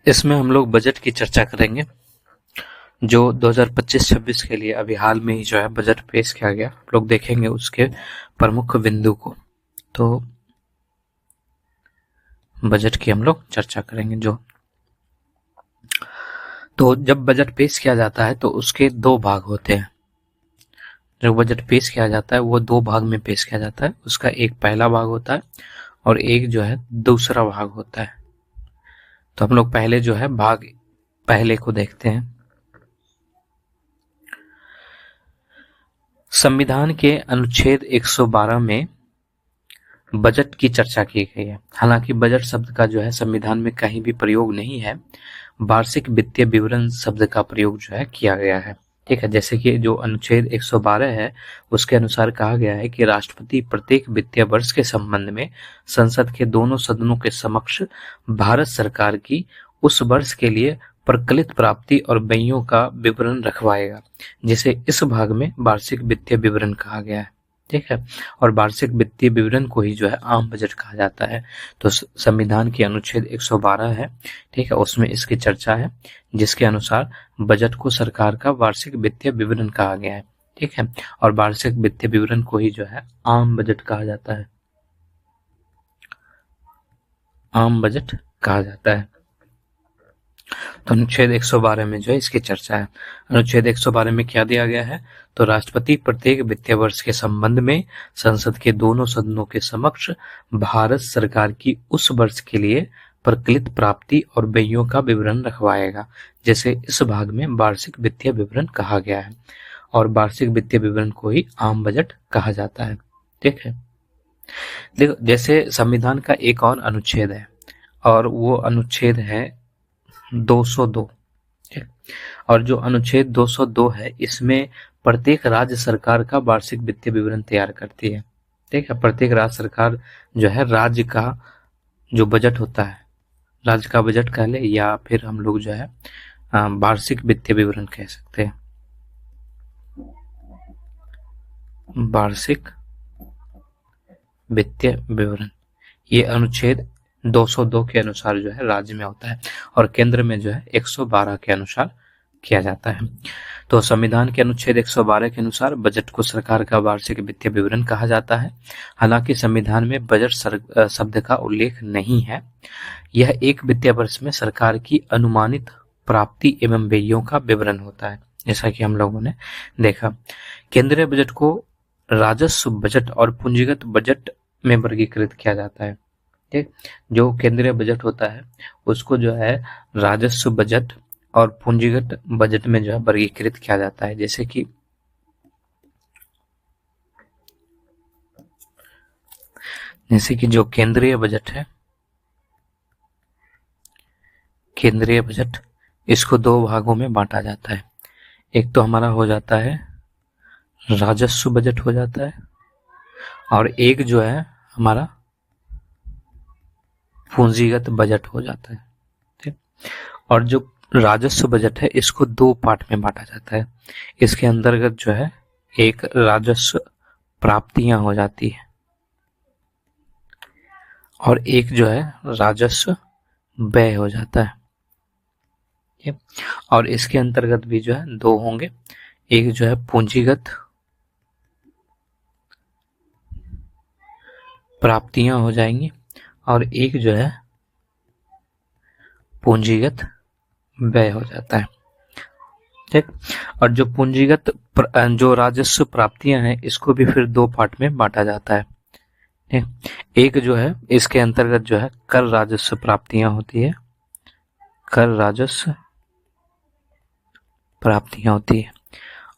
इसमें हम लोग बजट की चर्चा करेंगे जो 2025-26 के लिए अभी हाल में ही जो है बजट पेश किया गया। हम लोग देखेंगे उसके प्रमुख बिंदु को। तो बजट की हम लोग चर्चा करेंगे। तो जब बजट पेश किया जाता है तो उसके दो भाग होते हैं। जब बजट पेश किया जाता है वो दो भाग में पेश किया जाता है। उसका एक पहला भाग होता है और एक जो है दूसरा भाग होता है। तो हम लोग पहले जो है भाग पहले को देखते हैं। संविधान के अनुच्छेद 112 में बजट की चर्चा की गई है। हालांकि बजट शब्द का जो है संविधान में कहीं भी प्रयोग नहीं है, वार्षिक वित्तीय विवरण शब्द का प्रयोग जो है किया गया है। ठीक है, जैसे कि जो अनुच्छेद 112 है उसके अनुसार कहा गया है कि राष्ट्रपति प्रत्येक वित्तीय वर्ष के संबंध में संसद के दोनों सदनों के समक्ष भारत सरकार की उस वर्ष के लिए प्रकलित प्राप्ति और व्ययों का विवरण रखवाएगा, जिसे इस भाग में वार्षिक वित्तीय विवरण कहा गया है। ठीक है, और वार्षिक वित्तीय विवरण को ही जो है आम बजट कहा जाता है। तो संविधान के अनुच्छेद 112 है, ठीक है, उसमें इसकी चर्चा है, जिसके अनुसार बजट को सरकार का वार्षिक वित्तीय विवरण कहा गया है। ठीक है, और वार्षिक वित्तीय विवरण को ही जो है आम बजट कहा जाता है। आम बजट कहा जाता है। तो अनुच्छेद 112 में जो है इसकी चर्चा है। अनुच्छेद 112 में क्या दिया गया है? तो राष्ट्रपति प्रत्येक वित्तीय वर्ष के संबंध में संसद के दोनों सदनों के समक्ष भारत सरकार की उस वर्ष के लिए प्रकलित प्राप्ति और व्ययों का विवरण रखवाएगा, जैसे इस भाग में वार्षिक वित्तीय विवरण कहा गया है। और वार्षिक वित्तीय विवरण को ही आम बजट कहा जाता है। ठीक है, देखो जैसे संविधान का एक और अनुच्छेद है और वो अनुच्छेद है 202। और जो अनुच्छेद 202 है इसमें प्रत्येक राज्य सरकार का वार्षिक वित्तीय विवरण तैयार करती है। ठीक है, प्रत्येक राज्य सरकार जो है राज्य का जो बजट होता है, राज्य का बजट कह ले या फिर हम लोग जो है वार्षिक वित्तीय विवरण कह सकते हैं। वार्षिक वित्तीय विवरण ये अनुच्छेद 202 के अनुसार जो है राज्य में होता है और केंद्र में जो है 112 के अनुसार किया जाता है। तो संविधान के अनुच्छेद 112 के अनुसार बजट को सरकार का वार्षिक वित्तीय विवरण कहा जाता है। हालांकि संविधान में बजट शब्द का उल्लेख नहीं है। यह एक वित्तीय वर्ष में सरकार की अनुमानित प्राप्ति एवं व्ययों का विवरण होता है, जैसा कि हम लोगों ने देखा। केंद्रीय बजट को राजस्व बजट और पूंजीगत बजट में वर्गीकृत किया जाता है। ठीक, जो केंद्रीय बजट होता है उसको जो है राजस्व बजट और पूंजीगत बजट में जो है वर्गीकृत किया जाता है। जैसे कि जो केंद्रीय बजट है, केंद्रीय बजट इसको दो भागों में बांटा जाता है। एक तो हमारा हो जाता है राजस्व बजट हो जाता है और एक जो है हमारा पूंजीगत बजट हो जाता है। ठीक, और जो राजस्व बजट है इसको दो पार्ट में बांटा जाता है। इसके अंतर्गत जो है एक राजस्व प्राप्तियां हो जाती है और एक जो है राजस्व व्यय हो जाता है। ठीक, और इसके अंतर्गत भी जो है दो होंगे, एक जो है पूंजीगत प्राप्तियां हो जाएंगी और एक जो है पूंजीगत व्यय हो जाता है। ठीक, और जो पूंजीगत जो राजस्व प्राप्तियां हैं इसको भी फिर दो पार्ट में बांटा जाता है। ठीक, एक जो है इसके अंतर्गत जो है कर राजस्व प्राप्तियां होती है, कर राजस्व प्राप्तियां होती है,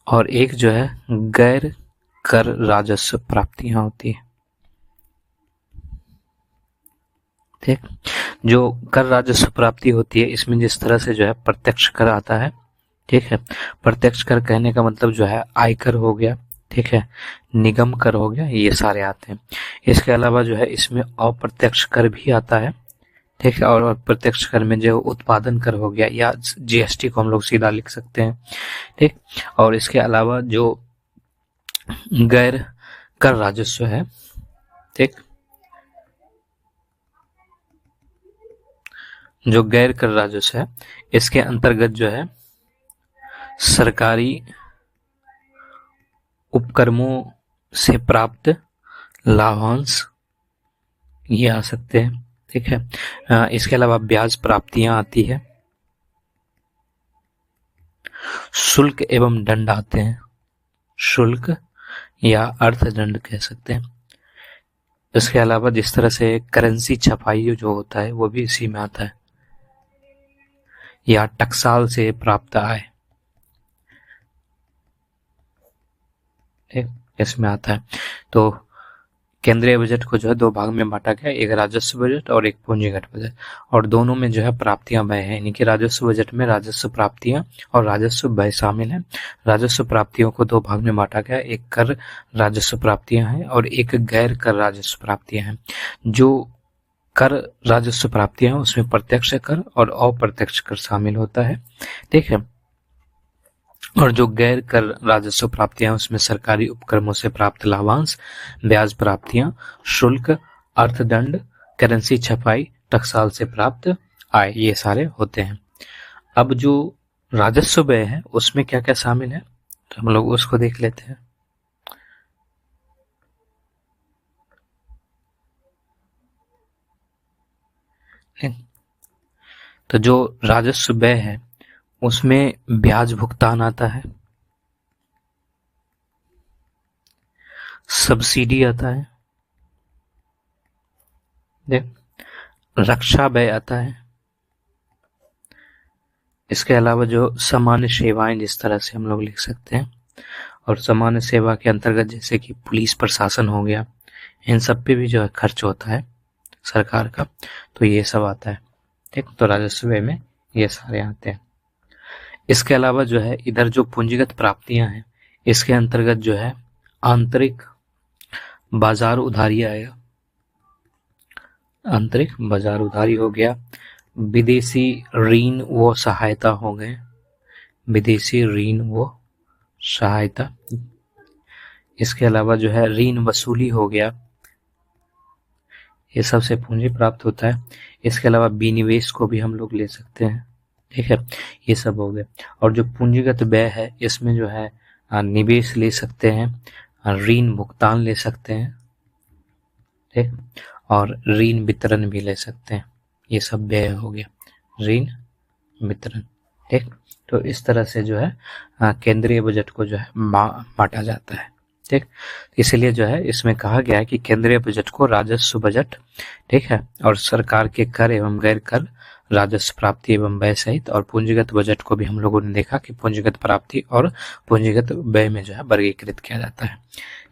और एक जो है गैर कर राजस्व प्राप्तियां होती है। ठीक, जो कर राजस्व प्राप्ति होती है इसमें जिस तरह से जो है प्रत्यक्ष कर आता है। ठीक है, प्रत्यक्ष कर कहने का मतलब जो है आयकर हो गया, ठीक है, निगम कर हो गया, ये सारे आते हैं। इसके अलावा जो है इसमें अप्रत्यक्ष कर भी आता है। ठीक है, और प्रत्यक्ष कर में जो उत्पादन कर हो गया या जीएसटी को हम लोग सीधा लिख सकते हैं। ठीक, और इसके अलावा जो गैर कर राजस्व है, ठीक, जो गैर कर राजस्व है इसके अंतर्गत जो है सरकारी उपक्रमों से प्राप्त लाभांश ये आ सकते हैं। ठीक है, इसके अलावा ब्याज प्राप्तियां आती है, शुल्क एवं दंड आते हैं, शुल्क या अर्थदंड कह सकते हैं। इसके अलावा जिस तरह से करेंसी छपाई जो होता है वो भी इसी में आता है, या टकसाल से प्राप्त आय इसमें आता है। तो केंद्रीय बजट को जो है दो भाग में बांटा गया, एक राजस्व बजट और एक पूंजीगत बजट, और दोनों में जो है प्राप्तियां व्यय है, यानी कि राजस्व बजट में राजस्व प्राप्तियां और राजस्व व्यय शामिल है। राजस्व प्राप्तियों को दो भाग में बांटा गया, एक कर राजस्व प्राप्तियां हैं और एक गैर कर राजस्व प्राप्तियां हैं। जो कर राजस्व प्राप्तियां हैं उसमें प्रत्यक्ष कर और अप्रत्यक्ष कर शामिल होता है। ठीक है, और जो गैर कर राजस्व प्राप्तियां उसमें सरकारी उपक्रमों से प्राप्त लाभांश, ब्याज प्राप्तियां, शुल्क, अर्थदंड, करेंसी छपाई, टकसाल से प्राप्त आय, ये सारे होते हैं। अब जो राजस्व व्यय है उसमें क्या क्या शामिल है तो हम लोग उसको देख लेते हैं। तो जो राजस्व व्यय है उसमें ब्याज भुगतान आता है, सब्सिडी आता है, रक्षा व्यय आता है। इसके अलावा जो सामान्य सेवाएं जिस तरह से हम लोग लिख सकते हैं, और सामान्य सेवा के अंतर्गत जैसे कि पुलिस प्रशासन हो गया, इन सब पे भी जो है खर्च होता है सरकार का, तो ये सब आता है। ठीक, तो राजस्व व्यय में ये सारे आते हैं। इसके अलावा जो है इधर जो पूंजीगत प्राप्तियां हैं इसके अंतर्गत जो है आंतरिक बाजार उधारी आएगा, आंतरिक बाजार उधारी हो गया, विदेशी ऋण व सहायता हो गए, विदेशी ऋण व सहायता। इसके अलावा जो है ऋण वसूली हो गया, ये सबसे पूंजी प्राप्त होता है। इसके अलावा विनिवेश को भी हम लोग ले सकते हैं। ठीक है, ये सब हो गए। और जो पूंजीगत व्यय है इसमें जो है निवेश ले सकते हैं, ऋण भुगतान ले सकते हैं, ठीक, और ऋण वितरण भी ले सकते हैं। ये सब व्यय हो गया, ऋण वितरण। ठीक, तो इस तरह से जो है केंद्रीय बजट को जो है बांटा जाता है। ठीक, इसलिए जो है इसमें कहा गया है कि केंद्रीय बजट को राजस्व बजट, ठीक है, और सरकार के कर एवं गैर कर राजस्व प्राप्ति एवं व्यय सहित, और पूंजीगत बजट को भी हम लोगों ने देखा कि पूंजीगत प्राप्ति और पूंजीगत व्यय में जो है वर्गीकृत किया जाता है।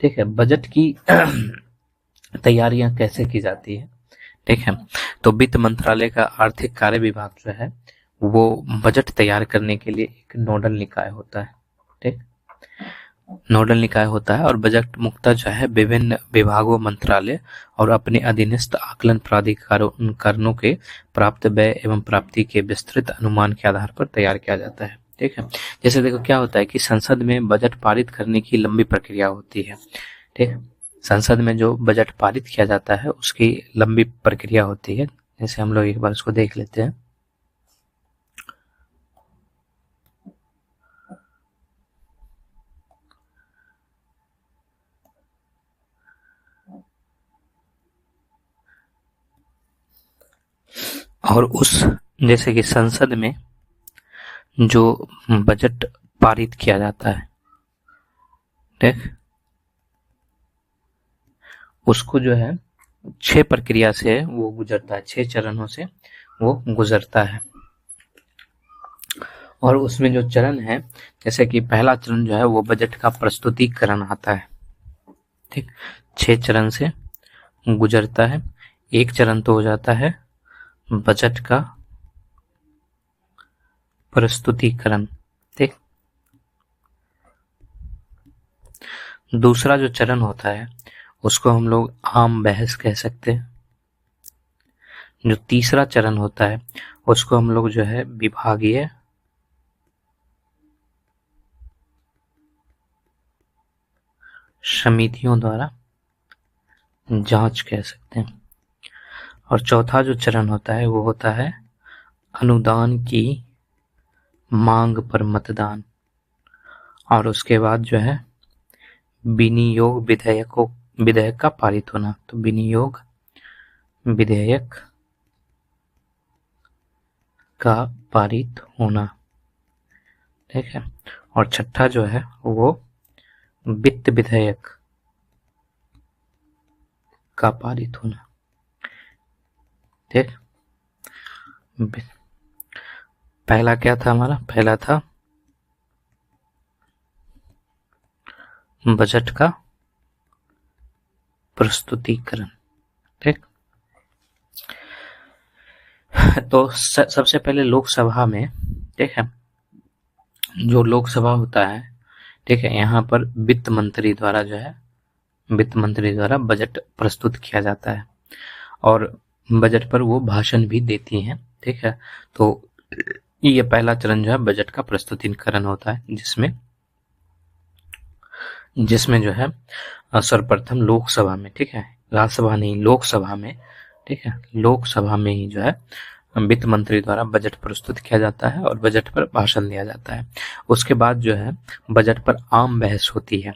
ठीक है, बजट की तैयारियां कैसे की जाती है? ठीक है, तो वित्त मंत्रालय का आर्थिक कार्य विभाग जो है वो बजट तैयार करने के लिए एक नोडल निकाय होता है। ठीक, नोडल निकाय होता है, और बजट मुख्यतः जो है विभिन्न विभागों, मंत्रालय और अपने अधीनस्थ आकलन प्राधिकरणों के प्राप्त व्यय एवं प्राप्ति के विस्तृत अनुमान के आधार पर तैयार किया जाता है। ठीक है, जैसे देखो क्या होता है कि संसद में बजट पारित करने की लंबी प्रक्रिया होती है। ठीक, संसद में जो बजट पारित किया जाता है उसकी लंबी प्रक्रिया होती है। जैसे हम लोग एक बार उसको देख लेते हैं। और उस जैसे कि संसद में जो बजट पारित किया जाता है, ठीक, उसको जो है 6 प्रक्रिया से वो गुजरता है, 6 चरणों से वो गुजरता है। और उसमें जो चरण है, जैसे कि पहला चरण जो है वो बजट का प्रस्तुतिकरण आता है। ठीक, 6 चरण से गुजरता है। एक चरण तो हो जाता है बजट का प्रस्तुतिकरण। ठीक, दूसरा जो चरण होता है उसको हम लोग आम बहस कह सकते हैं। जो तीसरा चरण होता है उसको हम लोग जो है विभागीय समितियों द्वारा जांच कह सकते हैं। और चौथा जो चरण होता है वो होता है अनुदान की मांग पर मतदान, और उसके बाद जो है विनियोग विधेयक का पारित होना। तो विनियोग विधेयक का पारित होना, ठीक है। और छठा जो है वो वित्त विधेयक का पारित होना, ठीक। पहला क्या था हमारा? पहला था बजट का प्रस्तुतिकरण, ठीक। तो सबसे पहले लोकसभा में, ठीक है, जो लोकसभा होता है, ठीक है, यहाँ पर वित्त मंत्री द्वारा जो है वित्त मंत्री द्वारा बजट प्रस्तुत किया जाता है और बजट पर वो भाषण भी देती हैं, ठीक है। तो ये पहला चरण जो है बजट का प्रस्तुतिकरण होता है, जिसमें जो है सर्वप्रथम लोकसभा में, ठीक है, राज्यसभा नहीं, लोकसभा में, ठीक है, लोकसभा में ही जो है वित्त मंत्री द्वारा बजट प्रस्तुत किया जाता है और बजट पर भाषण दिया जाता है। उसके बाद जो है बजट पर आम बहस होती है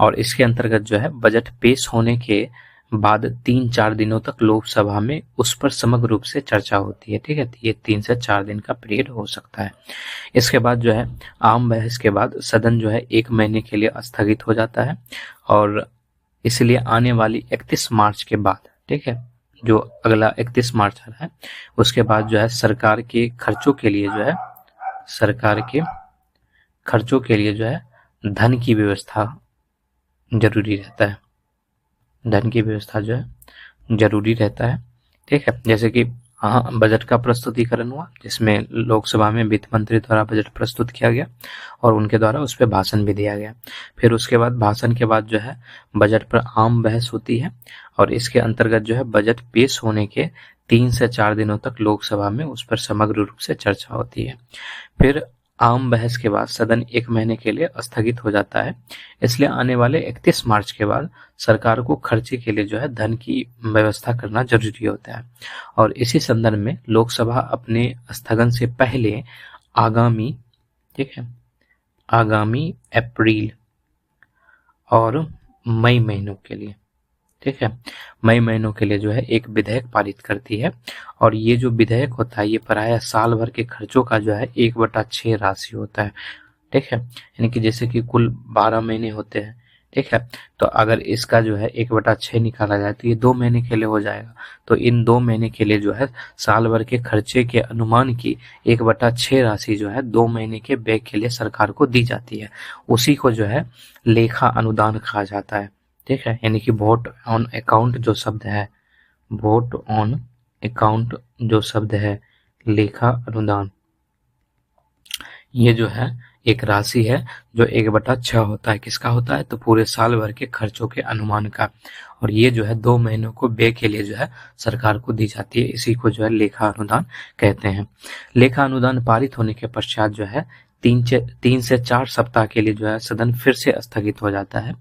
और इसके अंतर्गत जो है बजट पेश होने के बाद 3-4 दिनों तक लोकसभा में उस पर समग्र रूप से चर्चा होती है, ठीक है। ये 3 से 4 दिन का पीरियड हो सकता है। इसके बाद जो है आम बहस के बाद सदन जो है 1 महीने के लिए स्थगित हो जाता है और इसलिए आने वाली 31 मार्च के बाद, ठीक है, जो अगला 31 मार्च आ रहा है, उसके बाद जो है सरकार के खर्चों के लिए जो है धन की व्यवस्था जरूरी रहता है। धन की व्यवस्था जो है जरूरी रहता है, ठीक है। जैसे कि बजट का प्रस्तुतिकरण हुआ जिसमें लोकसभा में वित्त मंत्री द्वारा बजट प्रस्तुत किया गया और उनके द्वारा उस पर भाषण भी दिया गया। फिर उसके बाद भाषण के बाद जो है बजट पर आम बहस होती है और इसके अंतर्गत जो है बजट पेश होने के 3 से 4 दिनों तक लोकसभा में उस पर समग्र रूप से चर्चा होती है। फिर आम बहस के बाद सदन 1 महीने के लिए स्थगित हो जाता है, इसलिए आने वाले 31 मार्च के बाद सरकार को खर्चे के लिए जो है धन की व्यवस्था करना जरूरी होता है। और इसी संदर्भ में लोकसभा अपने स्थगन से पहले आगामी, ठीक है, आगामी अप्रैल और मई महीनों के लिए, ठीक है, मई महीनों के लिए जो है एक विधेयक पारित करती है और ये जो विधेयक होता है ये प्रायः साल भर के खर्चों का जो है 1/6 राशि होता है, ठीक है। यानी कि जैसे कि कुल 12 महीने होते हैं, ठीक है, तो अगर इसका जो है 1/6 निकाला जाए तो ये 2 महीने के लिए हो जाएगा। तो इन 2 महीने के लिए जो है साल भर के खर्चे के अनुमान की 1/6 राशि जो है 2 महीने के व्यय के लिए सरकार को दी जाती है। उसी को जो है लेखा अनुदान कहा जाता है, ठीक है। यानी कि वोट ऑन अकाउंट जो शब्द है, वोट ऑन अकाउंट जो शब्द है, लेखा अनुदान, ये जो है एक राशि है जो 1/6 होता है। किसका होता है? तो पूरे साल भर के खर्चों के अनुमान का, और ये जो है 2 महीनों को व्यय के लिए जो है सरकार को दी जाती है। इसी को जो है लेखा अनुदान कहते हैं। लेखा अनुदान पारित होने के पश्चात जो है 3 से 4 सप्ताह के लिए जो है सदन फिर से स्थगित हो जाता है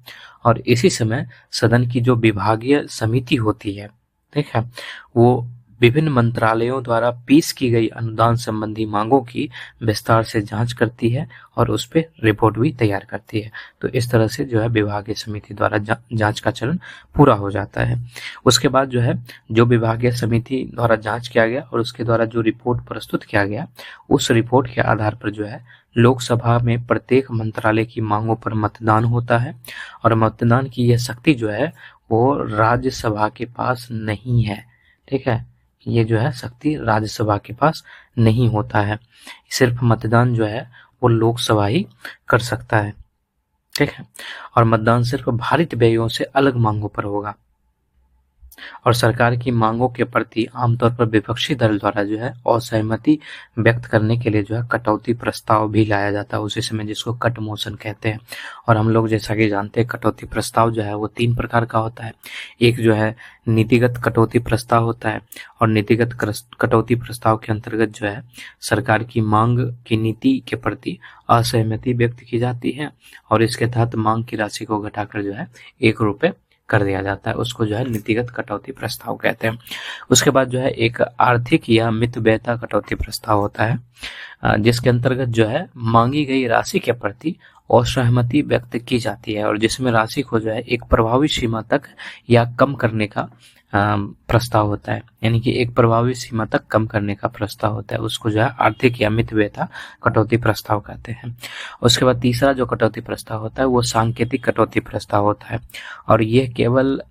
और इसी समय सदन की जो विभागीय समिति होती है, ठीक है, वो विभिन्न मंत्रालयों द्वारा पेश की गई अनुदान संबंधी मांगों की विस्तार से जांच करती है और उस पर रिपोर्ट भी तैयार करती है। तो इस तरह से जो है विभागीय समिति द्वारा जांच का चरण पूरा हो जाता है। उसके बाद जो है जो विभागीय समिति द्वारा जांच किया गया और उसके द्वारा जो रिपोर्ट प्रस्तुत किया गया, उस रिपोर्ट के आधार पर जो है लोकसभा में प्रत्येक मंत्रालय की मांगों पर मतदान होता है और मतदान की यह शक्ति जो है वो राज्यसभा के पास नहीं है, ठीक है। ये जो है शक्ति राज्यसभा के पास नहीं होता है, सिर्फ मतदान जो है वो लोकसभा ही कर सकता है, ठीक है। और मतदान सिर्फ भारित व्ययों से अलग मांगों पर होगा और सरकार की मांगों के प्रति आमतौर पर विपक्षी दल द्वारा जो है असहमति व्यक्त करने के लिए जो है कटौती प्रस्ताव भी लाया जाता है उसी समय, जिसको कट मोशन कहते हैं। और हम लोग जैसा कि जानते हैं कटौती प्रस्ताव जो है वो 3 प्रकार का होता है। एक जो है नीतिगत कटौती प्रस्ताव होता है और नीतिगत कटौती प्रस्ताव के अंतर्गत जो है सरकार की मांग की नीति के प्रति असहमति व्यक्त की जाती है और इसके तहत मांग की राशि को घटाकर जो है 1 रुपये कर दिया जाता है, उसको जो है नीतिगत कटौती प्रस्ताव कहते हैं। उसके बाद जो है एक आर्थिक या मितव्ययता कटौती प्रस्ताव होता है, जिसके अंतर्गत जो है मांगी गई राशि के प्रति असहमति व्यक्त की जाती है और जिसमें राशि को जो है एक प्रभावी सीमा तक या कम करने का प्रस्ताव होता है, यानी कि एक प्रभावी सीमा तक कम करने का प्रस्ताव होता है, उसको जो है आर्थिक या मितव्ययता कटौती प्रस्ताव कहते हैं। उसके बाद तीसरा जो कटौती प्रस्ताव होता है वो सांकेतिक कटौती प्रस्ताव होता है और यह केवल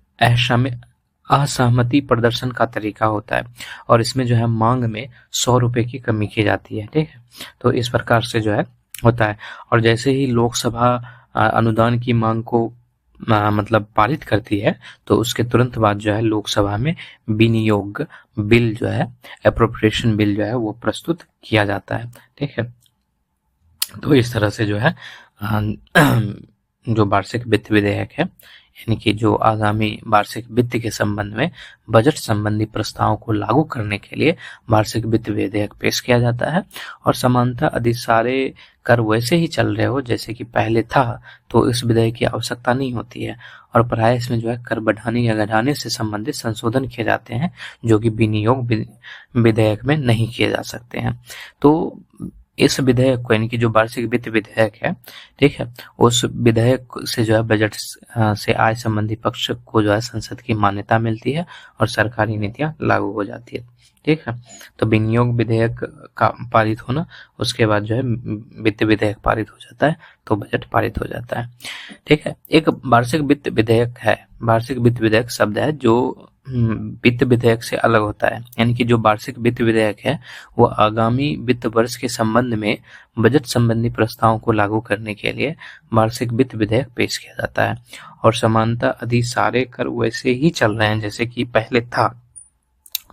असहमति प्रदर्शन का तरीका होता है और इसमें जो है मांग में 100 रुपए की कमी की जाती है। ठीक है, तो इस प्रकार से जो है होता है और जैसे ही लोकसभा अनुदान की मांग को मतलब पारित करती है तो उसके तुरंत बाद जो है लोकसभा में विनियोग बिल जो है, एप्रोप्रिएशन बिल जो है वो प्रस्तुत किया जाता है। ठीक है, तो इस तरह से जो है जो वार्षिक वित्त विधेयक है, यानी कि जो आगामी वार्षिक वित्त के संबंध में बजट संबंधी प्रस्तावों को लागू करने के लिए वार्षिक वित्त विधेयक पेश किया जाता है और समानतः यदि सारे कर वैसे ही चल रहे हो जैसे कि पहले था तो इस विधेयक की आवश्यकता नहीं होती है और प्रायः इसमें जो है कर बढ़ाने या घटाने से संबंधित संशोधन किए जाते हैं जो कि विनियोग विधेयक में नहीं किए जा सकते हैं। तो इस विधेयक को, यानी कि जो वार्षिक वित्त विधेयक है, ठीक है, उस विधेयक से जो है बजट से आय संबंधी पक्ष को जो है संसद की मान्यता मिलती है और सरकारी नीतियां लागू हो जाती है। ठीक है, तो विनियोग विधेयक का पारित होना, उसके बाद जो है वित्त विधेयक पारित हो जाता है तो बजट पारित हो जाता है। ठीक है, एक वार्षिक वित्त विधेयक है, वार्षिक वित्त विधेयक शब्द है जो वित्त विधेयक से अलग होता है, यानी कि जो वार्षिक वित्त विधेयक है वो आगामी वित्त वर्ष के संबंध में बजट संबंधी प्रस्तावों को लागू करने के लिए वार्षिक वित्त विधेयक पेश किया जाता है और समानतः यदि सारे कर वैसे ही चल रहे हैं जैसे कि पहले था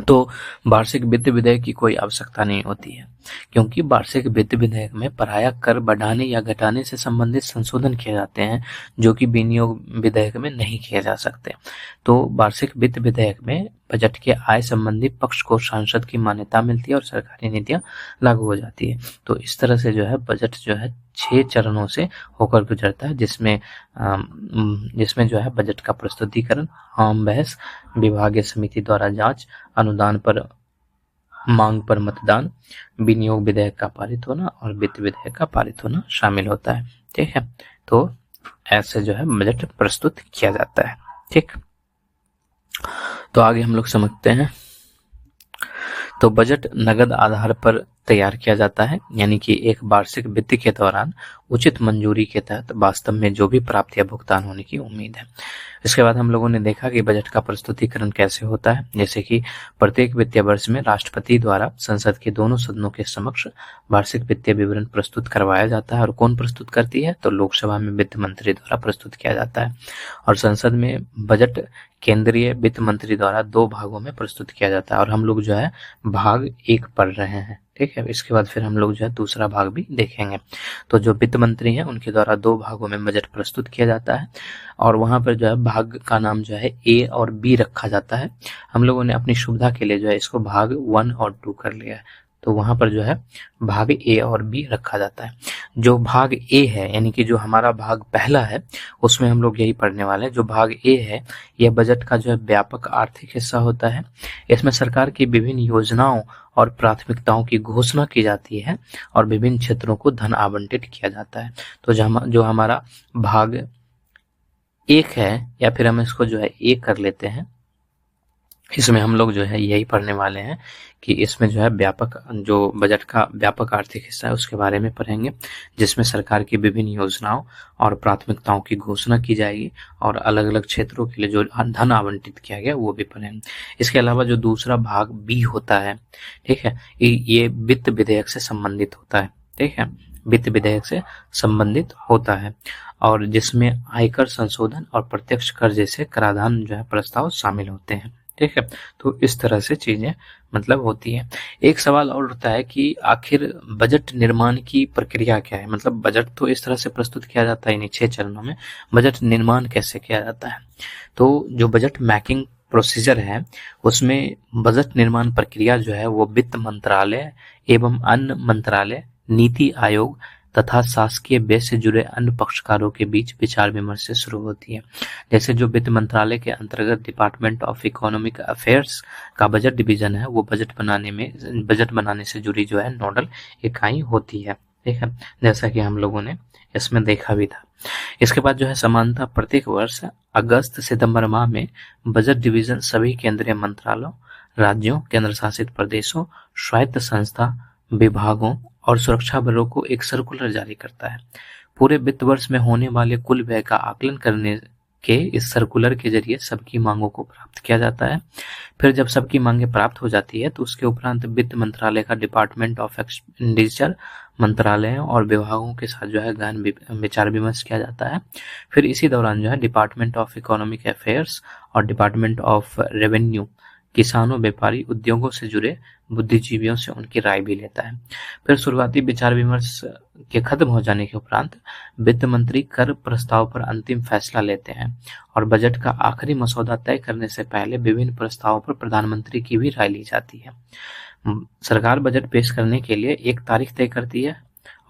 तो वार्षिक वित्त विधेयक की कोई आवश्यकता नहीं होती है, क्योंकि वार्षिक वित्त विधेयक में पराया कर बढ़ाने या घटाने से संबंधित संशोधन किए जाते हैं जो कि विनियोग विधेयक में नहीं किए जा सकते। तो वार्षिक वित्त विधेयक में बजट के आय संबंधी पक्ष को सांसद की मान्यता मिलती है और सरकारी नीतियां लागू हो जाती है। तो इस तरह से जो है बजट जो है 6 चरणों से होकर गुजरता है, जिसमें जो है बजट का प्रस्तुतिकरण, आम बहस, विभागीय समिति द्वारा जांच, अनुदान पर मांग पर मतदान, विनियोग विधेयक का पारित होना और वित्त विधेयक का पारित होना शामिल होता है। ठीक है, तो ऐसे जो है बजट प्रस्तुत किया जाता है। ठीक, तो आगे हम लोग समझते हैं। तो बजट नगद आधार पर तैयार किया जाता है, यानी कि एक वार्षिक वित्त के दौरान उचित मंजूरी के तहत वास्तव में जो भी प्राप्त या भुगतान होने की उम्मीद है। इसके बाद हम लोगों ने देखा कि बजट का प्रस्तुतिकरण कैसे होता है, जैसे कि प्रत्येक वित्तीय वर्ष में राष्ट्रपति द्वारा संसद के दोनों सदनों के समक्ष वार्षिक वित्तीय विवरण प्रस्तुत करवाया जाता है और कौन प्रस्तुत करती है, तो लोकसभा में वित्त मंत्री द्वारा प्रस्तुत किया जाता है और संसद में बजट केंद्रीय वित्त मंत्री द्वारा 2 भागों में प्रस्तुत किया जाता है और हम लोग जो है भाग 1 पढ़ रहे हैं। ठीक है, इसके बाद फिर हम लोग जो है दूसरा भाग भी देखेंगे। तो जो वित्त मंत्री हैं उनके द्वारा 2 भागों में बजट प्रस्तुत किया जाता है और वहां पर जो है भाग का नाम जो है ए और बी रखा जाता है। हम लोगों ने अपनी सुविधा के लिए जो है इसको भाग 1 और 2 कर लिया है, तो वहां पर जो है भाग ए और बी रखा जाता है। जो भाग ए है, यानी कि जो हमारा भाग पहला है, उसमें हम लोग यही पढ़ने वाले हैं। जो भाग ए है यह बजट का जो है व्यापक आर्थिक हिस्सा होता है। इसमें सरकार की विभिन्न योजनाओं और प्राथमिकताओं की घोषणा की जाती है और विभिन्न क्षेत्रों को धन आवंटित किया जाता है। तो जो हमारा भाग 1 है, या फिर हम इसको जो है ए कर लेते हैं, इसमें हम लोग जो है यही पढ़ने वाले हैं कि इसमें जो है व्यापक, जो बजट का व्यापक आर्थिक हिस्सा है उसके बारे में पढ़ेंगे, जिसमें सरकार की विभिन्न योजनाओं और प्राथमिकताओं की घोषणा की जाएगी और अलग अलग क्षेत्रों के लिए जो धन आवंटित किया गया वो भी पढ़ेंगे। इसके अलावा जो दूसरा भाग बी होता है, ठीक है, ये वित्त विधेयक से संबंधित होता है। ठीक है, वित्त विधेयक से संबंधित होता है और जिसमें आयकर संशोधन और प्रत्यक्ष कर जैसे कराधान जो है प्रस्ताव शामिल होते हैं। ठीक है, तो इस तरह से चीजें मतलब होती है। एक सवाल और उठता है कि आखिर बजट निर्माण की प्रक्रिया क्या है, मतलब बजट तो इस तरह से प्रस्तुत किया जाता है इन 6 चरणों में, बजट निर्माण कैसे किया जाता है। तो जो बजट मेकिंग प्रोसीजर है उसमें बजट निर्माण प्रक्रिया जो है वो वित्त मंत्रालय एवं अन्य मंत्रालय, नीति आयोग, तथा शासकीय व्यय से जुड़े अन्य पक्षकारों के बीच विचार विमर्श से शुरू होती है। जैसे जो वित्त मंत्रालय के अंतर्गत डिपार्टमेंट ऑफ इकोनॉमिक अफेयर्स का बजट डिवीजन है, वो बजट बनाने से जुड़ी जो है नोडल इकाई होती है। ठीक है, जैसा कि हम लोगों ने इसमें देखा भी था। इसके बाद जो है समानता प्रत्येक वर्ष अगस्त सितंबर माह में बजट डिवीजन सभी केंद्रीय मंत्रालयों, राज्यों, केंद्र शासित प्रदेशों, स्वायत्त संस्था, विभागों और सुरक्षा बलों को एक सर्कुलर जारी करता है। पूरे वित्त वर्ष में होने वाले कुल व्यय का आकलन करने के इस सर्कुलर के जरिए सबकी मांगों को प्राप्त किया जाता है। फिर जब सबकी मांगें प्राप्त हो जाती है तो उसके उपरांत वित्त मंत्रालय का डिपार्टमेंट ऑफ एक्सपेंडिचर मंत्रालयों और विभागों के साथ जो है गहन विचार विमर्श किया जाता है। फिर इसी दौरान जो है डिपार्टमेंट ऑफ इकोनॉमिक अफेयर्स और डिपार्टमेंट ऑफ रेवेन्यू किसानों, व्यापारी, उद्योगों से जुड़े बुद्धिजीवियों से उनकी राय भी लेता है। फिर शुरुआती विचार विमर्श के खत्म हो जाने के उपरांत वित्त मंत्री कर प्रस्ताव पर अंतिम फैसला लेते हैं और बजट का आखिरी मसौदा तय करने से पहले विभिन्न प्रस्तावों पर प्रधानमंत्री की भी राय ली जाती है। सरकार बजट पेश करने के लिए एक तारीख तय करती है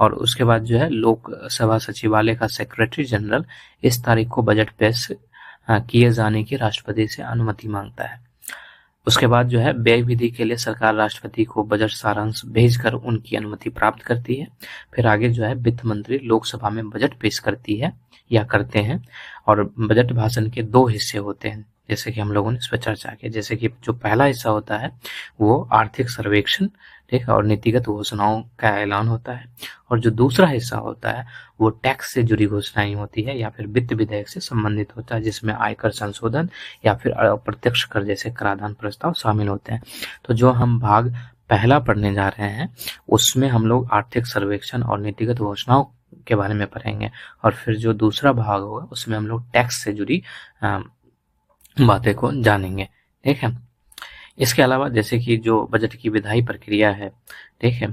और उसके बाद जो है लोकसभा सचिवालय का सेक्रेटरी जनरल इस तारीख को बजट पेश किए जाने की राष्ट्रपति से अनुमति मांगता है। उसके बाद जो है व्यय विधि के लिए सरकार राष्ट्रपति को बजट सारांश भेजकर उनकी अनुमति प्राप्त करती है। फिर आगे जो है वित्त मंत्री लोकसभा में बजट पेश करती है या करते हैं और बजट भाषण के दो हिस्से होते हैं, जैसे कि हम लोगों ने इस पर चर्चा की। जैसे कि जो पहला हिस्सा होता है वो आर्थिक सर्वेक्षण, ठीक है, और नीतिगत घोषणाओं का ऐलान होता है, और जो दूसरा हिस्सा होता है वो टैक्स से जुड़ी घोषणाएं होती है या फिर वित्त विधेयक से संबंधित होता है, जिसमें आयकर संशोधन या फिर अप्रत्यक्ष कर जैसे कराधान प्रस्ताव शामिल होते हैं। तो जो हम भाग पहला पढ़ने जा रहे हैं उसमें हम लोग आर्थिक सर्वेक्षण और नीतिगत घोषणाओं के बारे में पढ़ेंगे, और फिर जो दूसरा भाग होगा उसमें हम लोग टैक्स से जुड़ी बातें को जानेंगे। ठीक है, इसके अलावा जैसे कि जो बजट की विधायी प्रक्रिया है, ठीक है,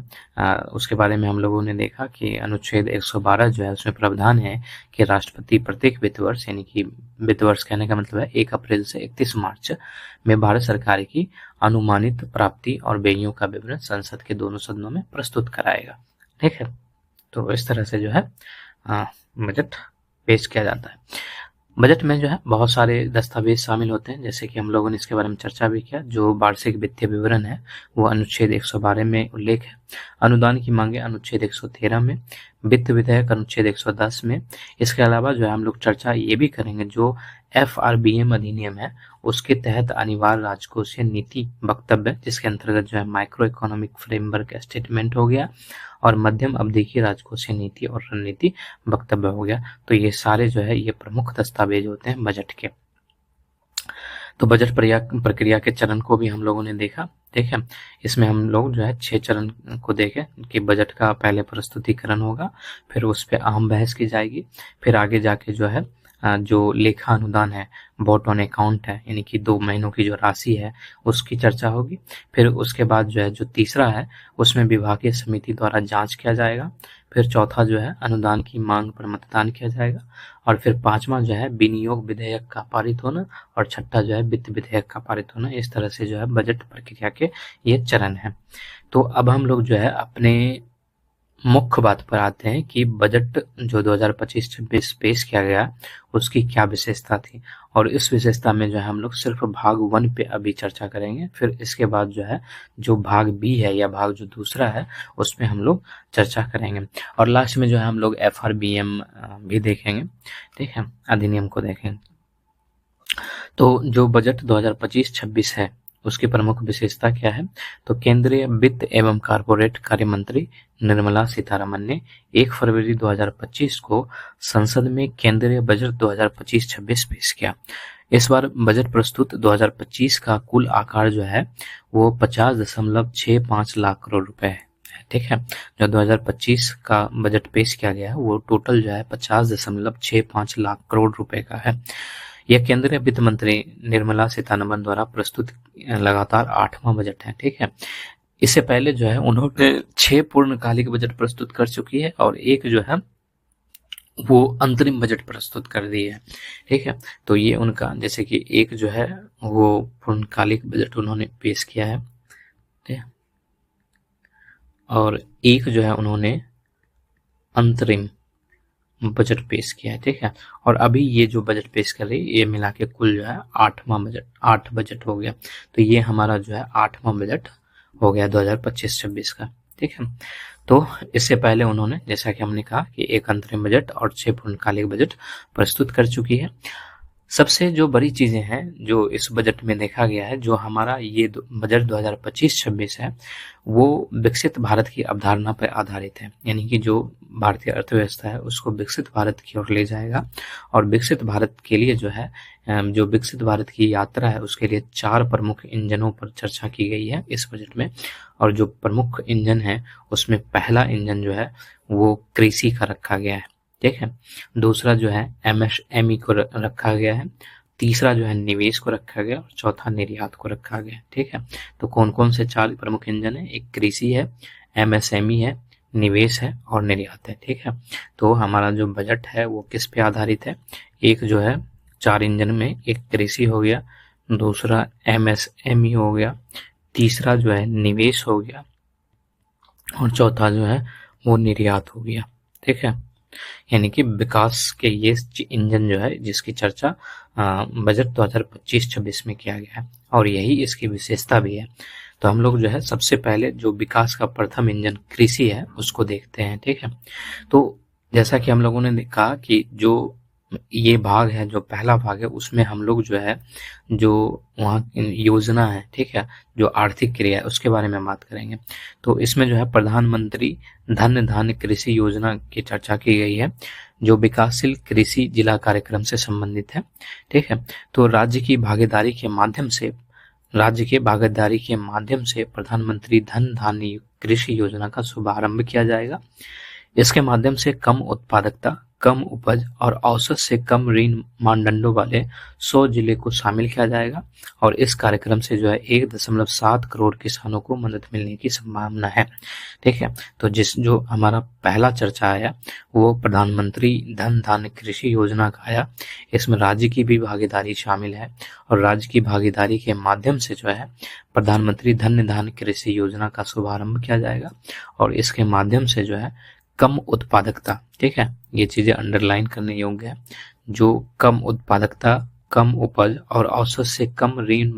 उसके बारे में हम लोगों ने देखा कि अनुच्छेद 112 जो है उसमें प्रावधान है कि राष्ट्रपति प्रत्येक वित्त वर्ष, यानी कि वित्त वर्ष कहने का मतलब है 1 अप्रैल से 31 मार्च में भारत सरकार की अनुमानित प्राप्ति और व्ययों का विवरण संसद के दोनों सदनों में प्रस्तुत कराएगा। ठीक है, तो इस तरह से जो है बजट पेश किया जाता है। बजट में जो है बहुत सारे दस्तावेज शामिल होते हैं, जैसे कि हम लोगों ने इसके बारे में चर्चा भी किया। जो वार्षिक वित्तीय विवरण है वो अनुच्छेद 112 में उल्लेख है, अनुदान की मांगे अनुच्छेद 113 में, वित्त विधेयक अनुच्छेद 110 में। इसके अलावा जो है हम लोग चर्चा ये भी करेंगे जो FRBM अधिनियम है उसके तहत अनिवार्य राजकोषीय नीति वक्तव्य, जिसके अंतर्गत जो है माइक्रो इकोनॉमिक फ्रेमवर्क स्टेटमेंट हो गया और मध्यम अवधि की राजकोषीय नीति और रणनीति वक्तव्य हो गया। तो ये सारे जो है ये प्रमुख दस्तावेज होते हैं बजट के। तो बजट प्रक्रिया के चरण को भी हम लोगों ने देखा। ठीक है, इसमें हम लोग जो है 6 चरण को देखें कि बजट का पहले प्रस्तुतिकरण होगा, फिर उस पर आम बहस की जाएगी, फिर आगे जाके जो है जो लेखा अनुदान है, वोट ऑन अकाउंट है, यानी कि 2 महीनों की जो राशि है उसकी चर्चा होगी। फिर उसके बाद जो है जो तीसरा है उसमें विभागीय समिति द्वारा जांच किया जाएगा। फिर चौथा जो है अनुदान की मांग पर मतदान किया जाएगा, और फिर 5वां जो है विनियोग विधेयक का पारित होना, और छठा जो है वित्त विधेयक का पारित होना। इस तरह से जो है बजट प्रक्रिया के ये चरण है। तो अब हम लोग जो है अपने मुख्य बात पर आते हैं कि बजट जो 2025-26 पेश किया गया उसकी क्या विशेषता थी, और इस विशेषता में जो है हम लोग सिर्फ भाग 1 पे अभी चर्चा करेंगे। फिर इसके बाद जो है जो भाग बी है या भाग जो दूसरा है उसमें हम लोग चर्चा करेंगे, और लास्ट में जो है हम लोग FRBM भी देखेंगे। ठीक है, अधिनियम को देखेंगे। तो जो बजट 2025-26 है उसकी प्रमुख विशेषता क्या है, तो केंद्रीय वित्त एवं कारपोरेट कार्य मंत्री निर्मला सीतारमन ने 1 फरवरी 2025 को संसद में केंद्रीय बजट 2025-26 पेश किया। इस बार बजट प्रस्तुत 2025 का कुल आकार जो है वो 50.65 लाख करोड़ रुपए है। ठीक है, जो 2025 का बजट पेश किया गया है वो टोटल जो है 50.65 लाख करोड़ रुपए का है। यह केंद्रीय वित्त मंत्री निर्मला सीतारमन द्वारा प्रस्तुत लगातार 8वां बजट है। ठीक है, इससे पहले जो है उन्होंने 6 पूर्णकालिक बजट प्रस्तुत कर चुकी है और एक जो है वो अंतरिम बजट प्रस्तुत कर दी है। ठीक है, तो ये उनका जैसे कि एक जो है वो पूर्णकालिक बजट उन्होंने पेश किया है, ठीक है, और एक जो है उन्होंने अंतरिम बजट पेश किया है, ठीक है। और अभी ये जो बजट पेश कर रही है ये मिला के कुल जो है 8 बजट हो गया। तो ये हमारा जो है 8वां बजट हो गया 2025-26 का, ठीक है। तो इससे पहले उन्होंने, जैसा कि हमने कहा, कि एक अंतरिम बजट और 6 पूर्णकालिक बजट प्रस्तुत कर चुकी है। सबसे जो बड़ी चीजें हैं जो इस बजट में देखा गया है, जो हमारा ये बजट 2025-26 है, वो विकसित भारत की अवधारणा पर आधारित है। यानी कि जो भारतीय अर्थव्यवस्था है उसको विकसित भारत की ओर ले जाएगा। और विकसित भारत के लिए जो है, जो विकसित भारत की यात्रा है उसके लिए 4 प्रमुख इंजनों पर चर्चा की गई है इस बजट में। और जो प्रमुख इंजन है उसमें पहला इंजन जो है वो कृषि का रखा गया है, ठीक है। दूसरा जो है एमएसएमई को रखा गया है। तीसरा जो है निवेश को रखा गया और चौथा निर्यात को रखा गया, ठीक है। तो कौन कौन से 4 प्रमुख इंजन है? एक कृषि है, एमएसएमई है, निवेश है और निर्यात है, ठीक है। तो हमारा जो बजट है वो किस पे आधारित है? एक जो है 4 इंजन में एक कृषि हो गया, दूसरा एमएसएमई हो गया, तीसरा जो है निवेश हो गया और चौथा जो है वो निर्यात हो गया, ठीक है। यानी कि विकास के ये इंजन जो है जिसकी चर्चा बजट 2025-26 में किया गया है और यही इसकी विशेषता भी है। तो हम लोग जो है सबसे पहले जो विकास का प्रथम इंजन कृषि है उसको देखते हैं, ठीक है। तो जैसा कि हम लोगों ने कहा कि जो ये भाग है, जो पहला भाग है, उसमें हम लोग जो है जो वहाँ योजना है, ठीक है, जो आर्थिक क्रिया है उसके बारे में बात करेंगे। तो इसमें जो है प्रधानमंत्री धन धान्य कृषि योजना की चर्चा की गई है, जो विकासशील कृषि जिला कार्यक्रम से संबंधित है, ठीक है। तो राज्य की भागीदारी के माध्यम से प्रधानमंत्री धन धान्य कृषि योजना का शुभारंभ किया जाएगा। इसके माध्यम से कम उत्पादकता, कम उपज और औसत से कम ऋण मानदंडों वाले 100 जिले को शामिल किया जाएगा और इस कार्यक्रम से जो है 1.7 करोड़ किसानों को मदद मिलने की संभावना है, ठीक है। तो जो हमारा पहला चर्चा आया वो प्रधानमंत्री धन धान्य कृषि योजना का आया। इसमें राज्य की भी भागीदारी शामिल है और राज्य की भागीदारी के माध्यम से जो है प्रधानमंत्री धन धान्य कृषि योजना का शुभारंभ किया जाएगा और इसके माध्यम से जो है कम उत्पादकता, ठीक है, ये चीजें अंडरलाइन करने योग्य है, जो कम उत्पादकता, कम उपज और औसत से कम ऋण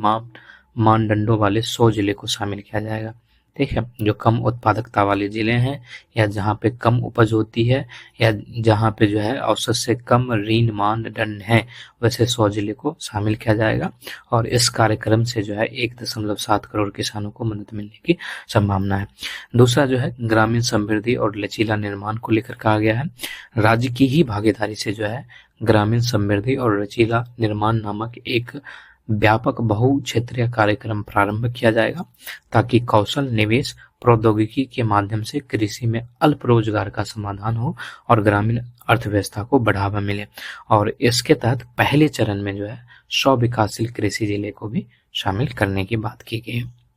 मानदंडों वाले 100 जिले को शामिल किया जाएगा, ठीक है। जो कम उत्पादकता वाले जिले हैं या जहाँ पे कम उपज होती है या जहाँ पे जो है औसत से कम ऋण मानदंड है, वैसे 100 जिले को शामिल किया जाएगा और इस कार्यक्रम से जो है 1.7 करोड़ किसानों को मदद मिलने की संभावना है। दूसरा जो है ग्रामीण समृद्धि और लचीला निर्माण को लेकर कहा गया है। राज्य की ही भागीदारी से जो है ग्रामीण समृद्धि और लचीला निर्माण नामक एक व्यापक बहुक्षेत्रीय कार्यक्रम प्रारंभ किया जाएगा ताकि कौशल निवेश प्रौद्योगिकी के माध्यम से कृषि में अल्प रोजगार का समाधान हो और ग्रामीण अर्थव्यवस्था को बढ़ावा मिले। और इसके तहत पहले चरण में जो है 100 विकासशील कृषि जिले को भी शामिल करने की बात की गई है।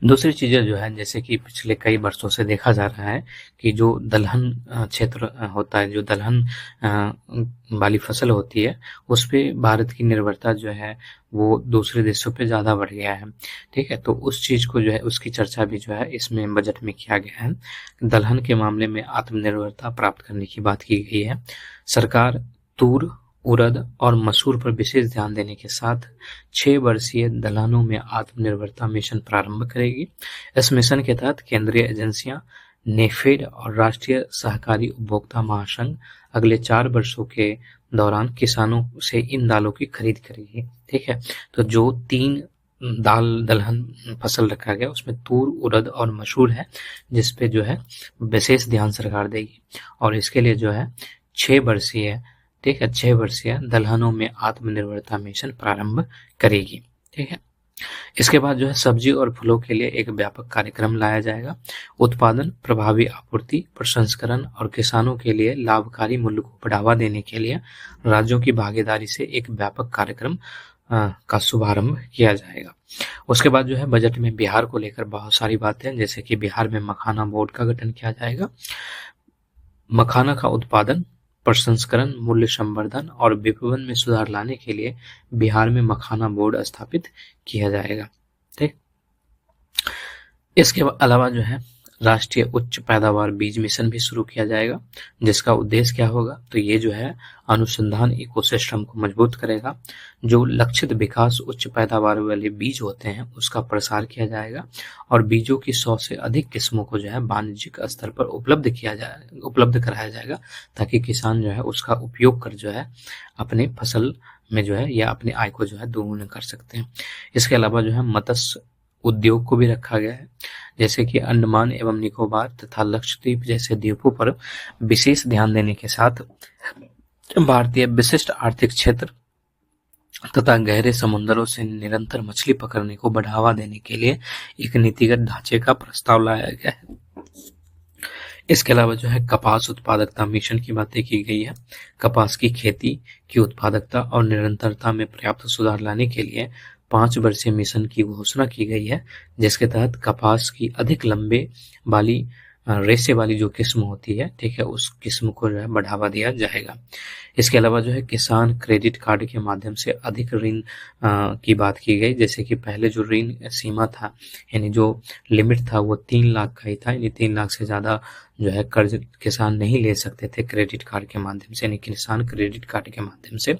दूसरी चीजें जो है, जैसे कि पिछले कई वर्षों से देखा जा रहा है कि जो दलहन क्षेत्र होता है, जो दलहन वाली फसल होती है, उस पे भारत की निर्भरता जो है वो दूसरे देशों पे ज्यादा बढ़ गया है, ठीक है। तो उस चीज को जो है उसकी चर्चा भी जो है इसमें बजट में किया गया है। दलहन के मामले में आत्मनिर्भरता प्राप्त करने की बात की गई है। सरकार तूर, उड़द और मसूर पर विशेष ध्यान देने के साथ 6 वर्षीय दलहनों में आत्मनिर्भरता मिशन प्रारंभ करेगी। इस मिशन के तहत केंद्रीय एजेंसियां, नेफेड और राष्ट्रीय सहकारी उपभोक्ता महासंघ अगले 4 वर्षों के दौरान किसानों से इन दालों की खरीद करेगी, ठीक है। तो जो 3 दलहन फसल रखा गया उसमें तूर, उड़द और मसूर है, जिसपे जो है विशेष ध्यान सरकार देगी और इसके लिए जो है 6 वर्षीय, ठीक है, 6 वर्षीय दलहनों में आत्मनिर्भरता मिशन प्रारंभ करेगी, ठीक है। इसके बाद जो है सब्जी और फलों के लिए एक व्यापक कार्यक्रम लाया जाएगा। उत्पादन, प्रभावी आपूर्ति, प्रसंस्करण और किसानों के लिए लाभकारी मूल्य को बढ़ावा देने के लिए राज्यों की भागीदारी से एक व्यापक कार्यक्रम का शुभारंभ किया जाएगा। उसके बाद जो है बजट में बिहार को लेकर बहुत सारी बातें, जैसे कि बिहार में मखाना बोर्ड का गठन किया जाएगा। मखाना का उत्पादन, प्रसंस्करण, मूल्य संवर्धन और विपणन में सुधार लाने के लिए बिहार में मखाना बोर्ड स्थापित किया जाएगा, ठीक। इसके अलावा जो है राष्ट्रीय उच्च पैदावार बीज मिशन भी शुरू किया जाएगा, जिसका उद्देश्य क्या होगा, तो ये जो है अनुसंधान इकोसिस्टम को मजबूत करेगा। जो लक्षित विकास उच्च पैदावार वाले बीज होते हैं उसका प्रसार किया जाएगा और बीजों की 100 से अधिक किस्मों को जो है वाणिज्यिक स्तर पर उपलब्ध कराया जाएगा, ताकि किसान जो है उसका उपयोग कर जो है अपने फसल में जो है या अपनी आय को जो है दोगुना कर सकते हैं। इसके अलावा जो है मत्स्य उद्योग को भी रखा गया है, जैसे कि अंडमान एवं निकोबार तथा लक्षद्वीप जैसे द्वीपों पर विशेष ध्यान देने के साथ भारतीय विशिष्ट आर्थिक क्षेत्र तथा गहरे समुद्रों से निरंतर मछली पकड़ने को बढ़ावा देने के लिए एक नीतिगत ढांचे का प्रस्ताव लाया गया है। इसके अलावा जो है कपास उत्पादकता मिशन की बातें की गई है। कपास की खेती की उत्पादकता और निरंतरता में पर्याप्त सुधार लाने के लिए 5 वर्षीय मिशन की घोषणा की गई है, जिसके तहत कपास की अधिक लंबे वाली रेशे वाली जो किस्म होती है, ठीक है, उस किस्म को जो है बढ़ावा दिया जाएगा। इसके अलावा जो है किसान क्रेडिट कार्ड के माध्यम से अधिक ऋण की बात की गई, जैसे कि पहले जो ऋण सीमा था यानी जो लिमिट था वो 3 लाख का ही था, यानी 3 लाख से ज़्यादा जो है कर्ज किसान नहीं ले सकते थे क्रेडिट कार्ड के माध्यम से, यानी किसान क्रेडिट कार्ड के माध्यम से।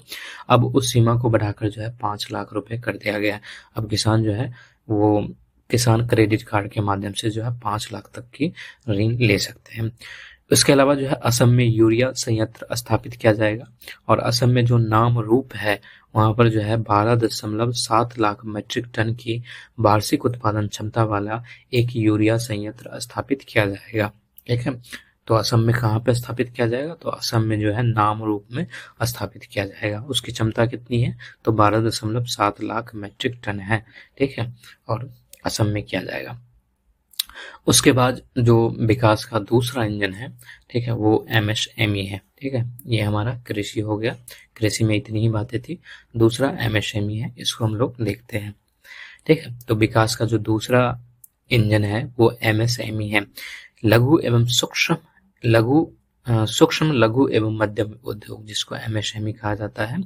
अब उस सीमा को बढ़ाकर जो है 5 लाख रुपए कर दिया गया है। अब किसान जो है वो किसान क्रेडिट कार्ड के माध्यम से जो है 5 लाख तक की ऋण ले सकते हैं। इसके अलावा जो है असम में यूरिया संयंत्र स्थापित किया जाएगा और असम में जो नाम रूप है वहां पर जो है 12.7 लाख मीट्रिक टन की वार्षिक उत्पादन क्षमता वाला एक यूरिया संयंत्र स्थापित किया जाएगा। ठीक है, तो असम में कहाँ पे स्थापित किया जाएगा, तो असम में जो है नाम रूप में स्थापित किया जाएगा। उसकी क्षमता कितनी है, तो 12.7 लाख मीट्रिक टन है। ठीक है, और असम में किया जाएगा। उसके बाद जो विकास का दूसरा इंजन है, ठीक है, वो MSME है। ठीक है, ये हमारा कृषि हो गया, कृषि में इतनी ही बातें थी। दूसरा MSME है, इसको हम लोग देखते हैं। ठीक है, तो विकास का जो दूसरा इंजन है वो MSME है, लघु एवं सूक्ष्म लघु एवं मध्यम उद्योग, जिसको MSME कहा जाता है।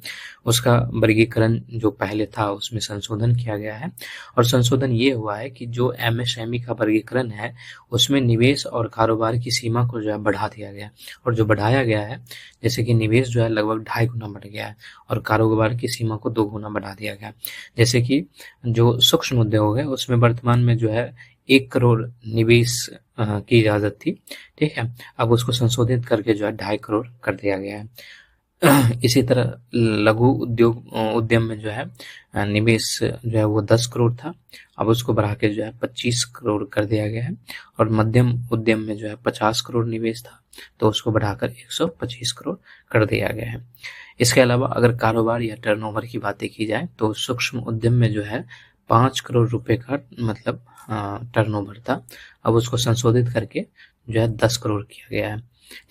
उसका वर्गीकरण जो पहले था उसमें संशोधन किया गया है और संशोधन ये हुआ है कि जो MSME का वर्गीकरण है उसमें निवेश और कारोबार की सीमा को जो है बढ़ा दिया गया और जो बढ़ाया गया है, जैसे कि निवेश जो है लगभग 2.5 गुना बढ़ गया है और कारोबार की सीमा को 2 गुना बढ़ा दिया गया। जैसे कि जो सूक्ष्म उद्योग है उसमें वर्तमान में जो है 1 करोड़ निवेश की इजाजत थी। ठीक है, अब उसको संशोधित करके जो है 2.5 करोड़ कर दिया गया है। इसी तरह लघु उद्यम में जो है निवेश जो है वो 10 करोड़ था, अब उसको बढ़ा के जो है 25 करोड़ कर दिया गया है और मध्यम उद्यम में जो है 50 करोड़ निवेश था तो उसको बढ़ाकर 125 करोड़ कर दिया गया है। इसके अलावा अगर कारोबार या टर्नओवर की बातें की जाए तो सूक्ष्म उद्यम में जो है 5 करोड़ रुपए का मतलब टर्नओवर था, अब उसको संशोधित करके जो है 10 करोड़ किया गया है।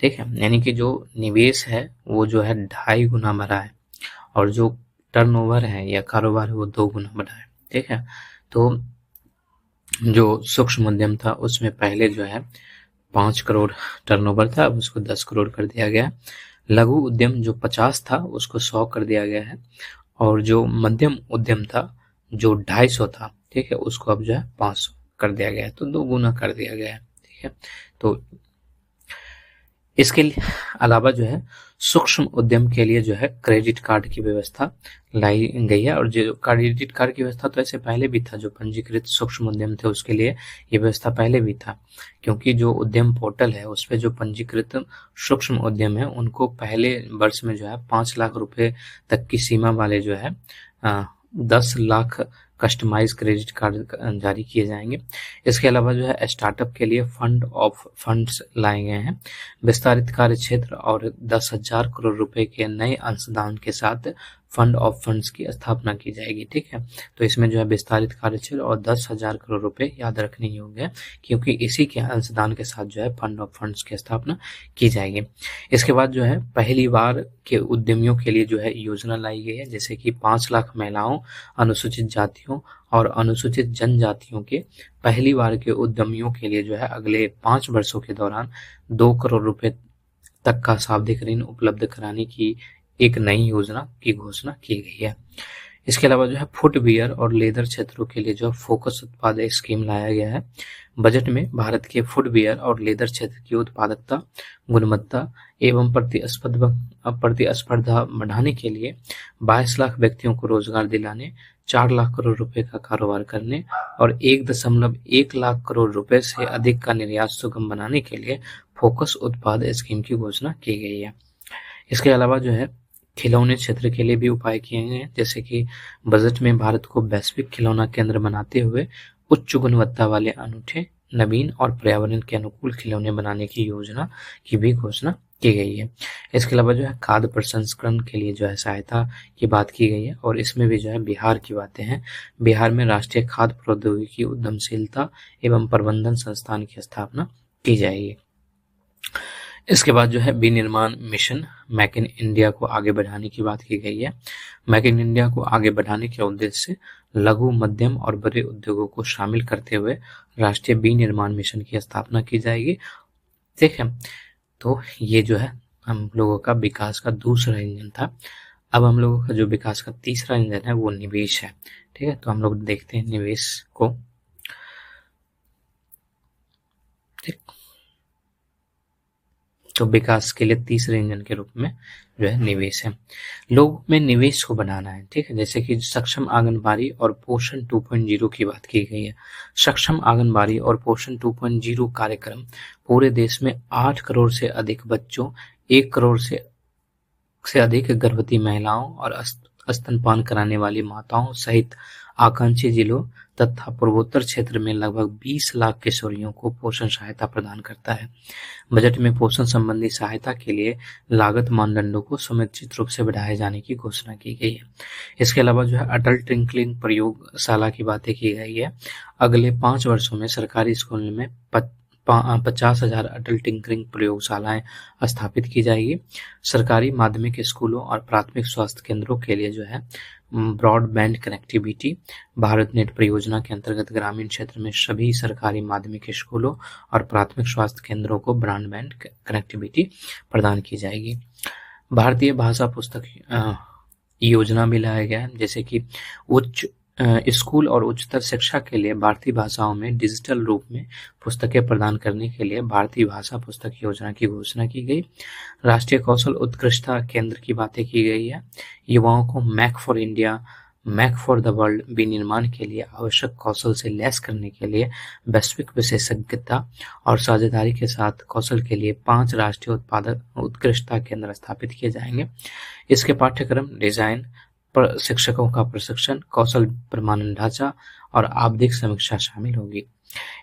ठीक है, यानी कि जो निवेश है वो जो है 2.5 गुना बढ़ा है और जो टर्नओवर है या कारोबार है वो 2 गुना बढ़ा है। ठीक है, तो जो सूक्ष्म उद्यम था उसमें पहले जो है 5 करोड़ टर्नओवर था, अब उसको 10 करोड़ कर दिया गया। लघु उद्यम जो 50 था उसको 100 कर दिया गया है और जो मध्यम उद्यम था जो 250 था, ठीक है, उसको अब जो है 500 कर दिया गया है, तो 2 गुना कर दिया गया है। ठीक है, तो इसके अलावा जो है सूक्ष्म उद्यम के लिए जो है क्रेडिट कार्ड की व्यवस्था लाई गई है और जो क्रेडिट कार्ड की व्यवस्था तो ऐसे पहले भी था, जो पंजीकृत सूक्ष्म उद्यम थे उसके लिए ये व्यवस्था पहले भी था, क्योंकि जो उद्यम पोर्टल है उस पर जो पंजीकृत सूक्ष्म उद्यम है उनको पहले वर्ष में जो है 5 लाख रुपए तक की सीमा वाले जो है 10 लाख कस्टमाइज क्रेडिट कार्ड जारी किए जाएंगे। इसके अलावा जो है स्टार्टअप के लिए फंड ऑफ फंड्स लाए गए हैं। विस्तारित कार्य क्षेत्र और 10,000 करोड़ रुपए के नए अंशदान के साथ फंड ऑफ फंड्स की स्थापना की जाएगी। ठीक है, तो इसमें जो है विस्तारित कार्य क्षेत्र और 10,000 करोड़ रुपए याद रखने योग्य है, क्योंकि इसी के अंशदान के साथ जो है फंड ऑफ फंड्स की स्थापना की जाएगी। इसके बाद जो है पहली बार के उद्यमियों के लिए जो है योजना लाई गई है, जैसे कि 5 लाख महिलाओं, अनुसूचित जातियों और अनुसूचित जनजातियों के पहली बार के उद्यमियों के लिए जो है अगले 5 वर्षों के दौरान 2 करोड़ रुपए तक का सावधिक ऋण उपलब्ध कराने की एक नई योजना की घोषणा की गई है। इसके अलावा जो है फुटवियर और लेदर क्षेत्रों के लिए जो फोकस उत्पादक स्कीम लाया गया है। बजट में भारत के फुटवियर और लेदर क्षेत्र की उत्पादकता, गुणवत्ता एवं प्रतिस्पर्धा बढ़ाने के लिए 22 लाख व्यक्तियों को रोजगार दिलाने, 4 लाख करोड़ रुपए का कारोबार करने और 1.1 लाख करोड़ रुपए से अधिक का निर्यात सुगम बनाने के लिए फोकस उत्पाद स्कीम की घोषणा की गई है। इसके अलावा जो है खिलौने क्षेत्र के लिए भी उपाय किए गए हैं, जैसे कि बजट में भारत को वैश्विक खिलौना केंद्र बनाते हुए उच्च गुणवत्ता वाले, अनूठे, नवीन और पर्यावरण के अनुकूल खिलौने बनाने की योजना की भी घोषणा की गई है। इसके अलावा जो है खाद्य प्रसंस्करण के लिए जो है सहायता की बात की गई है और इसमें भी जो है बिहार की बातें हैं। बिहार में राष्ट्रीय खाद्य प्रौद्योगिकी उद्यमशीलता एवं प्रबंधन संस्थान की स्थापना की जाएगी। इसके बाद जो है विनिर्माण मिशन मेक इन इंडिया को आगे बढ़ाने की बात की गई है। मेक इन इंडिया को आगे बढ़ाने के उद्देश्य से लघु, मध्यम और बड़े उद्योगों को शामिल करते हुए राष्ट्रीय विनिर्माण मिशन की स्थापना की जाएगी। ठीक है, तो ये जो है हम लोगों का विकास का दूसरा इंजन था। अब हम लोगों का जो विकास का तीसरा इंजन है वो निवेश है। ठीक है, तो हम लोग देखते हैं निवेश को। ठीक, तो विकास के लिए तीसरे इंजन के रूप में जो है निवेश है। लोगों में निवेश को बनाना है। ठीक है, जैसे कि सक्षम आंगनबाड़ी और पोषण 2.0 की बात की गई है। सक्षम आंगनबाड़ी और पोषण 2.0 कार्यक्रम पूरे देश में 8 करोड़ से अधिक बच्चों, 1 करोड़ से अधिक गर्भवती महिलाओं और स्तनपान कराने वाली माताओं सहित आकांक्षी जिलों तथा पूर्वोत्तर क्षेत्र में लगभग 20 लाख किशोरियों को पोषण सहायता प्रदान करता है। बजट में पोषण संबंधी सहायता के लिए लागत मानदंडों को समुचित रूप से बढ़ाए जाने की घोषणा की गई है। इसके अलावा जो है अटल टिंकरिंग प्रयोगशाला की बातें की गई है। अगले 5 वर्षों में सरकारी स्कूलों में 50,000 अटल टिंकरिंग प्रयोगशालाएं स्थापित की जाएगी। सरकारी माध्यमिक स्कूलों और प्राथमिक स्वास्थ्य केंद्रों के लिए जो है ब्रॉडबैंड कनेक्टिविटी भारत नेट परियोजना के अंतर्गत ग्रामीण क्षेत्र में सभी सरकारी माध्यमिक स्कूलों और प्राथमिक स्वास्थ्य केंद्रों को ब्रॉडबैंड कनेक्टिविटी प्रदान की जाएगी। भारतीय भाषा पुस्तक योजना भी लाया गया है, जैसे कि उच्च स्कूल और उच्चतर शिक्षा के लिए भारतीय भाषाओं में डिजिटल रूप में पुस्तकें प्रदान करने के लिए भारतीय भाषा पुस्तक योजना की घोषणा की गई। राष्ट्रीय कौशल उत्कृष्टता केंद्र की बातें की गई है। युवाओं को make for India, make for the world विनिर्माण के लिए आवश्यक कौशल से लैस करने के लिए वैश्विक विशेषज्ञता और साझेदारी के साथ कौशल के लिए 5 राष्ट्रीय उत्पादक उत्कृष्टता केंद्र स्थापित किए जाएंगे। इसके पाठ्यक्रम, डिजाइन, शिक्षकों का प्रशिक्षण, कौशल प्रमाणन ढांचा और आवधिक समीक्षा शामिल होगी।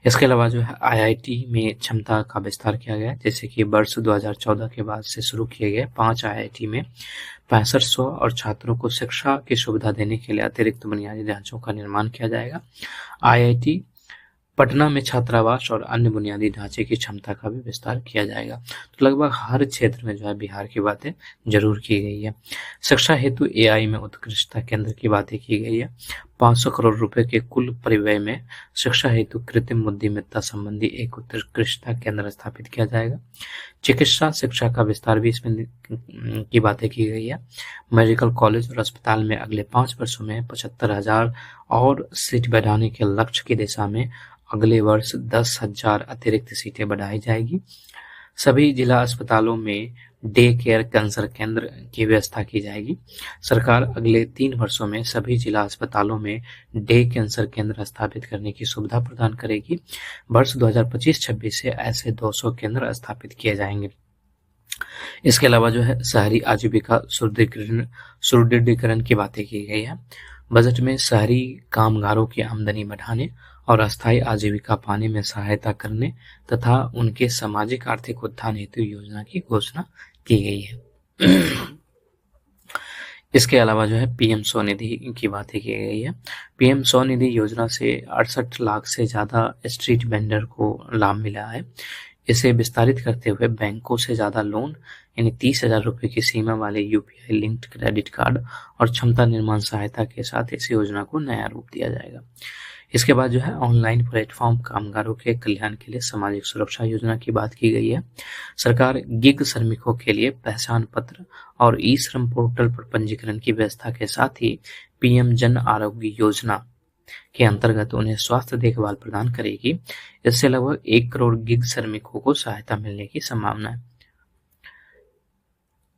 इसके अलावा जो है IIT में क्षमता का विस्तार किया गया, जैसे कि वर्ष 2014 के बाद से शुरू किए गए 5 IIT में 6500 और छात्रों को शिक्षा की सुविधा देने के लिए अतिरिक्त बुनियादी ढांचों का निर्माण किया जाएगा। IIT पटना में छात्रावास और अन्य बुनियादी ढांचे की क्षमता का भी विस्तार किया जाएगा। तो लगभग हर क्षेत्र में जो है बिहार की बातें जरूर की गई है। शिक्षा हेतु AI में उत्कृष्टता केंद्र की बातें की गई है। 500 करोड़ रुपए के कुल परिव्यय में शिक्षा हेतु कृत्रिम बुद्धिमत्ता संबंधी एक उत्कृष्टता केंद्र स्थापित किया जाएगा। चिकित्सा शिक्षा का विस्तार भी इसमें की बातें की गई है। मेडिकल कॉलेज और अस्पताल में अगले 5 वर्षों में 75,000 और सीट बढ़ाने के लक्ष्य की दिशा में अगले वर्ष 10,000 अतिरिक्त सीटें बढ़ाई जाएगी। सभी जिला अस्पतालों में डे केयर कैंसर केंद्र की व्यवस्था की जाएगी। सरकार अगले 3 वर्षों में सभी जिला अस्पतालों में डे कैंसर केंद्र स्थापित करने की सुविधा प्रदान करेगी। वर्ष 2025-26 से ऐसे 200 केंद्र स्थापित किए जाएंगे। इसके अलावा जो है शहरी आजीविका सुदृढ़ीकरण की बातें की गई है। बजट में शहरी कामगारों की आमदनी बढ़ाने और अस्थायी आजीविका पाने में सहायता करने तथा उनके सामाजिक आर्थिक उत्थान हेतु योजना की घोषणा की गई है। इसके अलावा जो है PM स्वनिधि की बातें की गई है। PM स्वनिधि योजना से 68 लाख से ज्यादा स्ट्रीट वेंडर को लाभ मिला है। इसे विस्तारित करते हुए बैंकों से ज्यादा लोन यानी 30,000 रुपए की सीमा वाले UPI लिंक्ड क्रेडिट कार्ड और क्षमता निर्माण सहायता के साथ इस योजना को नया रूप दिया जाएगा। इसके बाद जो है ऑनलाइन प्लेटफॉर्म कामगारों के कल्याण के लिए सामाजिक सुरक्षा योजना की बात की गई है। सरकार गिग श्रमिकों के लिए पहचान पत्र और ई श्रम पोर्टल पर पंजीकरण की व्यवस्था के साथ ही पीएम जन आरोग्य योजना के अंतर्गत उन्हें स्वास्थ्य देखभाल प्रदान करेगी। इससे लगभग 1 करोड़ गिग श्रमिकों को सहायता मिलने की संभावना है।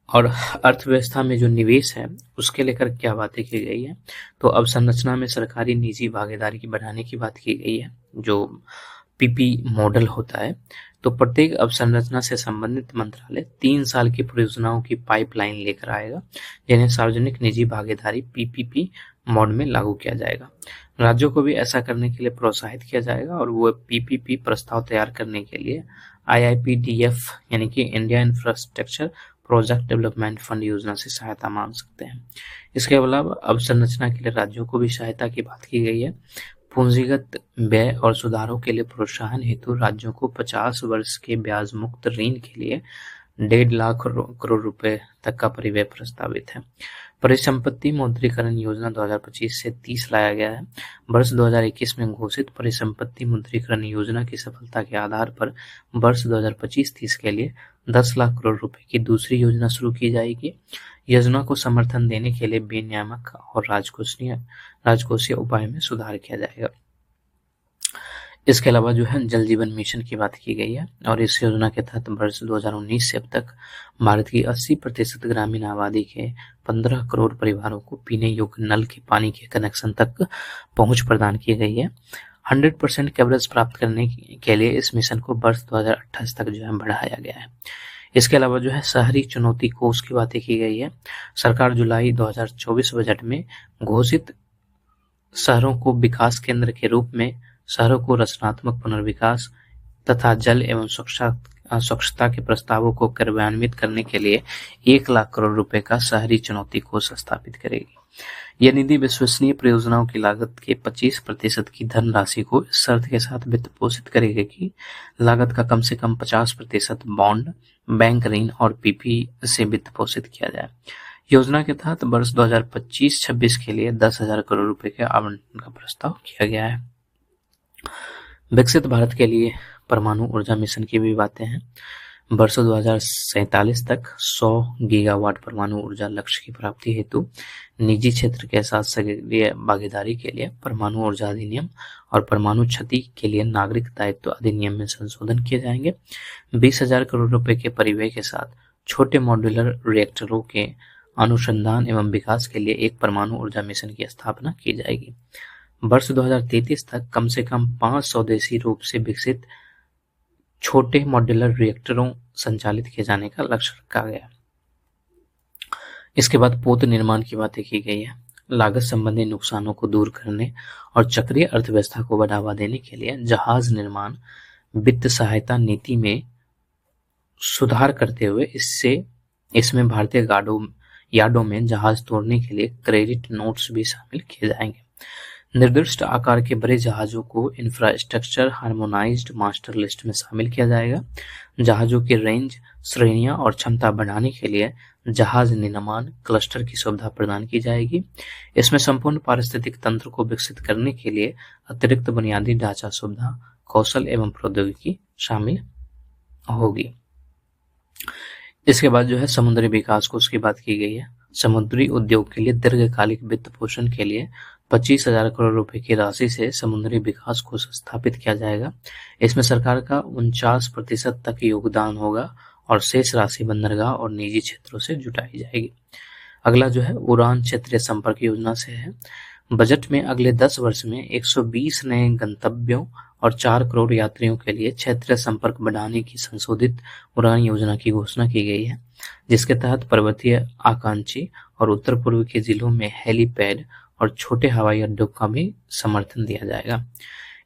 और अर्थव्यवस्था में जो निवेश है उसके लेकर क्या बातें की गई है, तो अवसंरचना में सरकारी निजी भागीदारी की बढ़ाने की बात की गई है, जो पीपी मॉडल होता है। तो प्रत्येक अवसंरचना से संबंधित मंत्रालय 3 साल की परियोजनाओं की पाइपलाइन लेकर आएगा, जिन्हें सार्वजनिक निजी भागीदारी पीपीपी मोड में लागू किया जाएगा। राज्यों को भी ऐसा करने के लिए प्रोत्साहित किया जाएगा और वो पीपीपी प्रस्ताव तैयार करने के लिए आईआईपीडीएफ यानी कि India infrastructure project development fund योजना से सहायता मांग सकते हैं। इसके अलावा अवसंरचना के लिए राज्यों को भी सहायता की बात की गई है। पूंजीगत व्यय और सुधारों के लिए प्रोत्साहन हेतु राज्यों को 50 वर्ष के ब्याज मुक्त ऋण के लिए 1.5 लाख करोड़ रुपए तक का परिव्यय प्रस्तावित है। परिसंपत्ति मुद्रीकरण योजना 2025 से 30 लाया गया है। वर्ष 2021 में घोषित परिसंपत्ति मुद्रीकरण योजना की सफलता के आधार पर वर्ष 2025-30 के लिए 10 लाख करोड़ रुपए की दूसरी योजना शुरू की जाएगी। योजना को समर्थन देने के लिए विनियामक और राजकोषीय उपाय में सुधार किया जाएगा। इसके अलावा जो है जल जीवन मिशन की बात की गई है और इस योजना के तहत वर्ष 2019 से अब तक भारत की 80% ग्रामीण आबादी के 15 करोड़ परिवारों को पीने योग्य नल के पानी के कनेक्शन तक पहुंच प्रदान की गई है। 100% कवरेज प्राप्त करने के लिए इस मिशन को वर्ष 2028 तक जो है बढ़ाया गया है। इसके अलावा जो है शहरी चुनौती कोष की बातें की गई है। सरकार जुलाई 2024 बजट में घोषित शहरों को विकास केंद्र के रूप में शहरों को रचनात्मक पुनर्विकास तथा जल एवं स्वच्छता के प्रस्तावों को कार्यान्वित करने के लिए 1 लाख करोड़ रुपए का शहरी चुनौती कोष स्थापित करेगी। यह निधि विश्वसनीय परियोजनाओं की लागत के 25% की धनराशि को इस शर्त के साथ वित्त पोषित करेगी कि लागत का कम से कम 50% बॉन्ड, बैंक ऋण और पीपी से वित्त पोषित किया जाए। योजना के तहत वर्ष 2025-26 के लिए 10,000 करोड़ रुपए के आवंटन का प्रस्ताव किया गया है। विकसित भारत के लिए परमाणु ऊर्जा मिशन की भी बातें हैं। वर्ष 2047 तक 100 गीगावाट परमाणु ऊर्जा लक्ष्य की प्राप्ति हेतु निजी क्षेत्र के साथ सक्रिय भागीदारी के लिए परमाणु ऊर्जा अधिनियम और परमाणु क्षति के लिए नागरिक दायित्व अधिनियम में संशोधन किए जाएंगे। 20,000 करोड़ रुपए के परिव्यय के साथ छोटे मॉड्यूलर रिएक्टरों के अनुसंधान एवं विकास के लिए एक परमाणु ऊर्जा मिशन की स्थापना की जाएगी। वर्ष 2033 तक कम से कम 5 स्वदेशी रूप से विकसित छोटे मॉड्यूलर रिएक्टरों संचालित किए जाने का लक्ष्य रखा गया। इसके बाद पोत निर्माण की बातें की गई है। लागत संबंधी नुकसानों को दूर करने और चक्रीय अर्थव्यवस्था को बढ़ावा देने के लिए जहाज निर्माण वित्त सहायता नीति में सुधार करते हुए इसमें भारतीय यार्डों में जहाज तोड़ने के लिए क्रेडिट नोट्स भी शामिल किए जाएंगे। निर्दिष्ट आकार के बड़े जहाजों को इंफ्रास्ट्रक्चर हार्मोनाइज्ड मास्टर लिस्ट में शामिल किया जाएगा। जहाजों की रेंज, श्रेणियां और क्षमता बढ़ाने के लिए जहाज निर्माण क्लस्टर की सुविधा प्रदान की जाएगी। इसमें संपूर्ण पारिस्थितिक तंत्र को विकसित करने के लिए अतिरिक्त बुनियादी ढांचा सुविधा, कौशल एवं प्रौद्योगिकी शामिल होगी। इसके बाद जो है समुद्री विकास कोष की बात की गई है। समुद्री उद्योग के लिए दीर्घकालिक वित्त पोषण के लिए 25,000 करोड़ रुपए की राशि से समुद्री विकास कोष स्थापित किया जाएगा। इसमें सरकार का 49% तक योगदान होगा और शेष राशि बंदरगाह और निजी क्षेत्रों से जुटाई जाएगी। अगला जो है उड़ान क्षेत्रीय संपर्क योजना से है। बजट में अगले 10 वर्ष में 120 नए गंतव्यों और 4 करोड़ यात्रियों के लिए क्षेत्रीय संपर्क बढ़ाने की संशोधित उड़ान योजना की घोषणा की गई है, जिसके तहत पर्वतीय, आकांक्षी और उत्तर पूर्व के जिलों में हेलीपैड और छोटे हवाई अड्डों का भी समर्थन दिया जाएगा।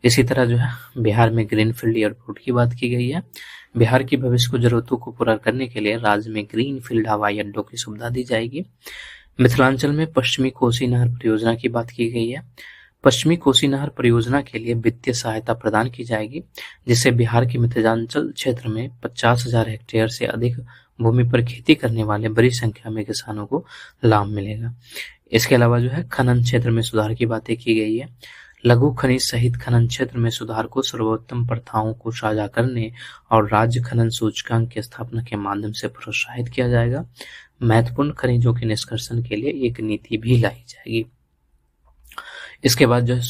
इसी तरह जो है बिहार में ग्रीनफील्ड एयरपोर्ट की बात की गई है। बिहार की भविष्य को जरूरतों को पूरा करने के लिए राज्य में ग्रीनफील्ड हवाई अड्डों की सुविधा दी जाएगी। मिथिलांचल में पश्चिमी कोसी नहर परियोजना की बात की गई है। पश्चिमी कोसी नहर परियोजना के लिए वित्तीय सहायता प्रदान की जाएगी, जिससे बिहार के मिथिलांचल क्षेत्र में 50,000 हेक्टेयर से अधिक भूमि पर खेती करने वाले बड़ी संख्या में किसानों को लाभ मिलेगा। इसके अलावा जो है खनन क्षेत्र में सुधार की बातें की गई है। लघु खनिज सहित खनन क्षेत्र में सुधार को सर्वोत्तम प्रथाओं को साझा करने और राज्य खनन सूचकांक की स्थापना के माध्यम से प्रोत्साहित किया जाएगा। महत्वपूर्ण खनिजों के निष्कर्षण के लिए एक नीति भी लाई जाएगी। इसके बाद जो है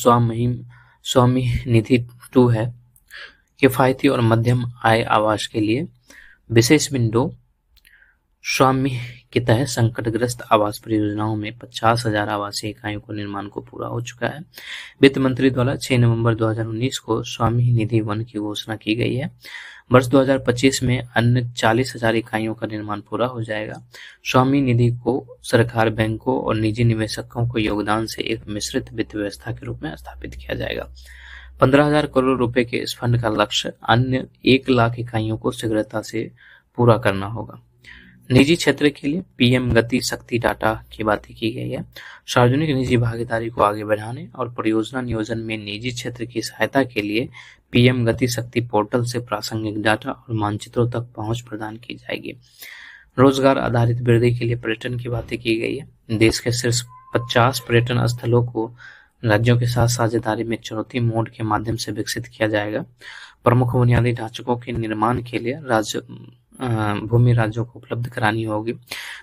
स्वामी निधि 2 है। किफायती और मध्यम आय आवास के लिए विशेष विंडो स्वामी के तहत संकटग्रस्त आवास परियोजनाओं में 50,000 आवासीय इकाइयों को निर्माण को पूरा हो चुका है। वित्त मंत्री द्वारा 6 नवंबर 2019 को स्वामी निधि 1 की घोषणा की गई है। वर्ष 2025 में अन्य 40,000 इकाइयों का निर्माण पूरा हो जाएगा। स्वामी निधि को सरकार, बैंकों और निजी निवेशकों को योगदान से एक मिश्रित वित्त व्यवस्था के रूप में स्थापित किया जाएगा। 15,000 करोड़ रुपए के इस फंड का लक्ष्य अन्य 1 लाख इकाइयों को शीघ्रता से पूरा करना होगा। निजी क्षेत्र के लिए पीएम गति शक्ति डाटा की बातें की गई है। सार्वजनिक निजी भागीदारी को आगे बढ़ाने और परियोजना नियोजन में निजी क्षेत्र की सहायता के लिए पीएम गति शक्ति पोर्टल से प्रासंगिक डाटा और मानचित्रों तक पहुंच प्रदान की जाएगी। रोजगार आधारित वृद्धि के लिए पर्यटन की बातें की गई है। देश के शीर्ष 50 पर्यटन स्थलों को राज्यों के साथ साझेदारी में चुनौती मोड के माध्यम से विकसित किया जाएगा। प्रमुख बुनियादी ढांचों के निर्माण के लिए भूमि राज्यों को उपलब्ध करानी होगी।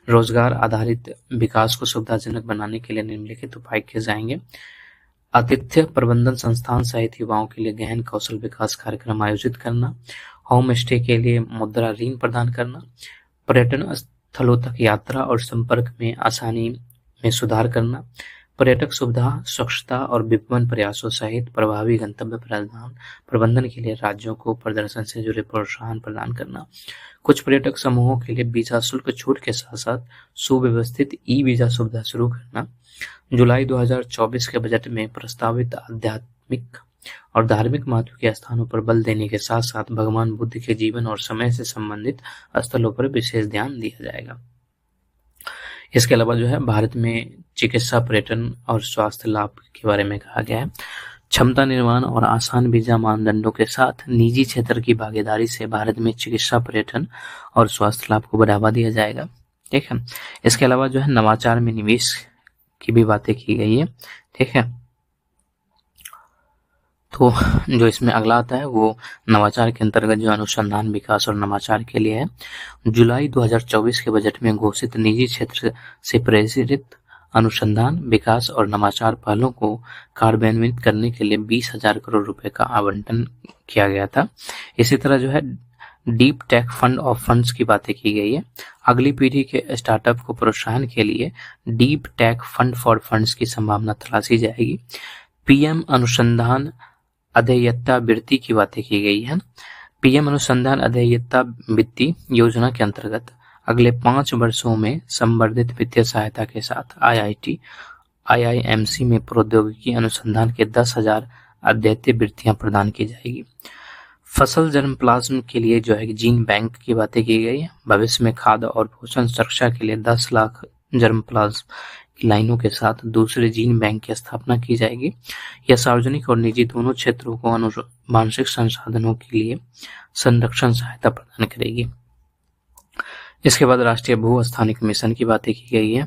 रोजगार आधारित विकास को सुविधाजनक बनाने के लिए निम्नलिखित उपाय किए जाएंगे। आतिथ्य प्रबंधन संस्थान सहित युवाओं के लिए गहन कौशल विकास कार्यक्रम आयोजित करना। होम स्टे के लिए मुद्रा ऋण प्रदान करना। पर्यटन स्थलों तक यात्रा और संपर्क में आसानी में सुधार करना। पर्यटक सुविधा, स्वच्छता और विपणन प्रयासों सहित प्रभावी गंतव्य प्रबंधन के लिए राज्यों को प्रदर्शन से जुड़े प्रोत्साहन प्रदान करना। कुछ पर्यटक समूहों के लिए वीजा शुल्क छूट के साथ साथ सुव्यवस्थित ई वीजा सुविधा शुरू करना। जुलाई 2024 के बजट में प्रस्तावित आध्यात्मिक और धार्मिक महत्व के स्थानों पर बल देने के साथ साथ भगवान बुद्ध के जीवन और समय से संबंधित स्थलों पर विशेष ध्यान दिया जाएगा। इसके अलावा जो है भारत में चिकित्सा, पर्यटन और स्वास्थ्य लाभ के बारे में कहा गया है। क्षमता निर्माण और आसान वीजा मानदंडों के साथ निजी क्षेत्र की भागीदारी से भारत में चिकित्सा, पर्यटन और स्वास्थ्य लाभ को बढ़ावा दिया जाएगा। ठीक है। इसके अलावा जो है नवाचार में निवेश की भी बातें की गई है। ठीक है। तो जो इसमें अगला आता है वो नवाचार के अंतर्गत जो अनुसंधान, विकास और नवाचार के लिए है। जुलाई 2024 के बजट में घोषित निजी क्षेत्र से प्रेरित अनुसंधान, विकास और नवाचार पहलों को कार्यान्वित करने के लिए 20,000 करोड़ रुपए का आवंटन किया गया था। इसी तरह जो है deep tech fund of funds की बातें की गई है। अगली पीढ़ी के स्टार्टअप को प्रोत्साहन के लिए deep tech fund for funds की संभावना तलाशी जाएगी। पीएम अनुसंधान अधेयता वृत्ति की बातें की गई है। पीएम अनुसंधान अधेयता वित्तीय योजना के अंतर्गत अगले 5 वर्षों में संवर्धित वित्तीय सहायता के साथ आईआईटी, आईआईएमसी में प्रौद्योगिकी अनुसंधान के 10,000 अद्वितीय वृत्तियां प्रदान की जाएगी। फसल जन्म प्लाज्म के लिए जो है जीन बैंक की बातें की गई है। भविष्य में खाद्य और पोषण सुरक्षा के लिए 10 लाख जन्म प्लाज्म लाइनों के साथ दूसरे जीन बैंक की स्थापना की जाएगी। यह सार्वजनिक और निजी दोनों क्षेत्रों को आनुवंशिक संसाधनों के लिए संरक्षण सहायता प्रदान करेगी। इसके बाद राष्ट्रीय भू-स्थानिक मिशन की बातें की गई है।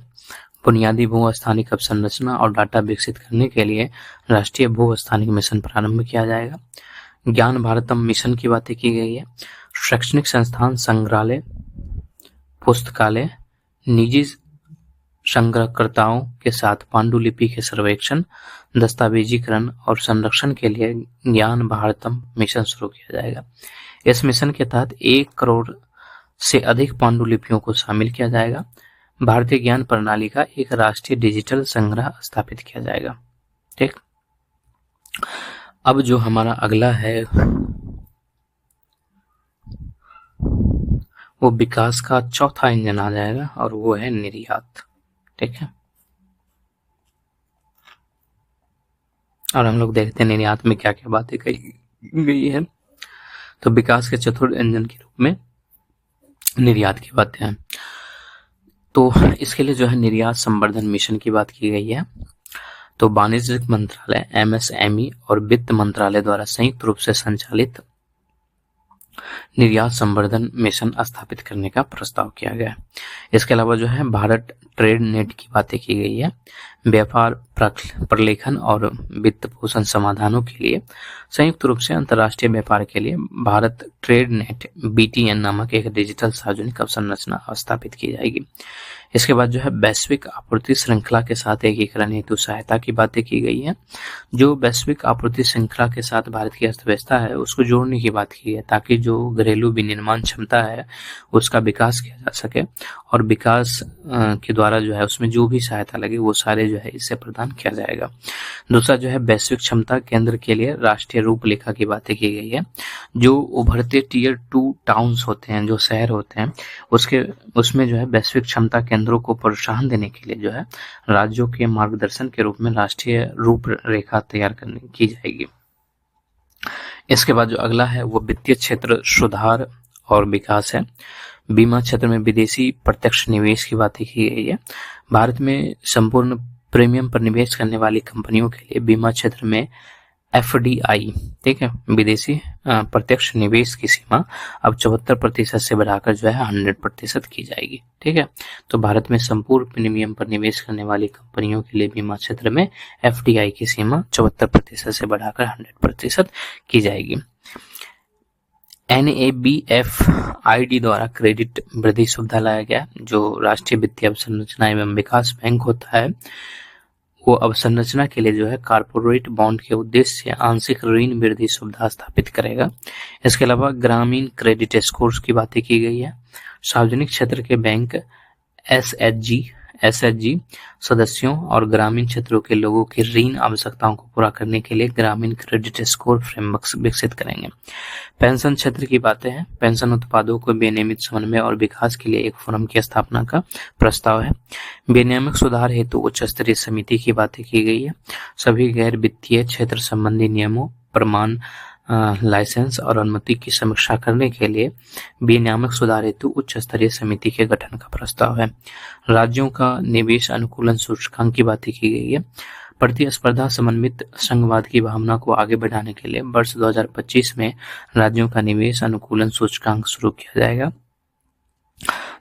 बुनियादी भू-स्थानिक अवसंरचना और डाटा विकसित करने के लिए राष्ट्रीय भू-स्थानिक मिशन प्रारंभ किया जाएगा। ज्ञान भारतम मिशन की बातें की गई है। शैक्षणिक संस्थान, संग्रहालय, पुस्तकालय, निजी संग्रहकर्ताओं के साथ पांडुलिपि के सर्वेक्षण, दस्तावेजीकरण और संरक्षण के लिए ज्ञान भारतम मिशन शुरू किया जाएगा। इस मिशन के तहत 1 करोड़ से अधिक पांडुलिपियों को शामिल किया जाएगा। भारतीय ज्ञान प्रणाली का एक राष्ट्रीय डिजिटल संग्रह स्थापित किया जाएगा। ठीक। अब जो हमारा अगला है वो विकास का चौथा इंजन आ जाएगा और वो है निर्यात। ठीक है। और हम लोग देखते हैं निर्यात में क्या क्या बातें कही गई है। तो विकास के चतुर्थ इंजन के रूप में निर्यात की बातें हैं। तो इसके लिए जो है निर्यात संवर्धन मिशन की बात की गई है। तो वाणिज्य मंत्रालय, एमएसएमई और वित्त मंत्रालय द्वारा संयुक्त रूप से संचालित निर्यात संवर्धन मिशन स्थापित करने का प्रस्ताव किया गया है। इसके अलावा जो है भारत ट्रेड नेट की बातें की गई है। व्यापार प्रलेखन और वित्त पोषण समाधानों के लिए संयुक्त रूप से अंतर्राष्ट्रीय व्यापार के लिए भारत ट्रेड नेट BTN नामक एक डिजिटल सार्वजनिक अवसंरचना स्थापित की जाएगी। इसके बाद जो है वैश्विक आपूर्ति श्रृंखला के साथ एकीकरण हेतु सहायता की बातें की गई है। जो वैश्विक आपूर्ति श्रृंखला के साथ भारत की अर्थव्यवस्था है उसको जोड़ने की बात की है, ताकि जो घरेलू विनिर्माण क्षमता है उसका विकास किया जा सके और विकास के द्वारा जो है उसमें जो भी सहायता लगे वो सारे जो है इससे प्रदान किया जाएगा। दूसरा जो है वैश्विक क्षमता केंद्र के लिए राष्ट्रीय रूपरेखा की बातें की गई है। जो उभरते Tier 2 टाउन्स होते हैं, जो शहर होते हैं, उसमें जो है वैश्विक क्षमता केंद्रों को प्रोत्साहन देने के लिए जो है राज्यों के मार्गदर्शन के रूप में राष्ट्रीय रूपरेखा तैयार करने की जाएगी। इसके बाद जो अगला है वो वित्तीय क्षेत्र सुधार और विकास है। बीमा क्षेत्र में विदेशी प्रत्यक्ष निवेश की बातें की गई है। भारत में संपूर्ण प्रीमियम पर निवेश करने वाली कंपनियों के लिए बीमा क्षेत्र में FDI, ठीक है, विदेशी प्रत्यक्ष निवेश की सीमा अब 74% से बढ़ाकर जो है 100% की जाएगी। ठीक है, तो भारत में संपूर्ण प्रीमियम पर निवेश करने वाली कंपनियों के लिए बीमा क्षेत्र में FDI की सीमा 74% से बढ़ाकर 100% की जाएगी। NABFID द्वारा क्रेडिट वृद्धि सुविधा लाया गया, जो राष्ट्रीय वित्तीय अवसंरचना एवं विकास बैंक होता है, वो अवसंरचना के लिए जो है कारपोरेट बॉन्ड के उद्देश्य से आंशिक ऋण वृद्धि सुविधा स्थापित करेगा। इसके अलावा ग्रामीण क्रेडिट स्कोर्स की बातें की गई है। सार्वजनिक क्षेत्र के बैंक SHG सदस्यों और ग्रामीण क्षेत्रों के लोगों की ऋण आवश्यकताओं को पूरा करने के लिए ग्रामीण क्रेडिट स्कोर फ्रेमवर्क विकसित करेंगे। पेंशन क्षेत्र की बातें हैं। पेंशन उत्पादों को विनियमित समन्वय और विकास के लिए एक फोरम की स्थापना का प्रस्ताव है। विनियामक सुधार हेतु उच्च स्तरीय समिति की बातें की गई है। सभी गैर वित्तीय क्षेत्र संबंधी नियमों, प्रमाण, लाइसेंस और अनुमति की समीक्षा करने के लिए विनियामक सुधार हेतु उच्च स्तरीय समिति के गठन का प्रस्ताव है। राज्यों का निवेश अनुकूलन सूचकांक की बातें की गई है। प्रतिस्पर्धा समन्वित संघवाद की भावना को आगे बढ़ाने के लिए वर्ष 2025 में राज्यों का निवेश अनुकूलन सूचकांक शुरू किया जाएगा।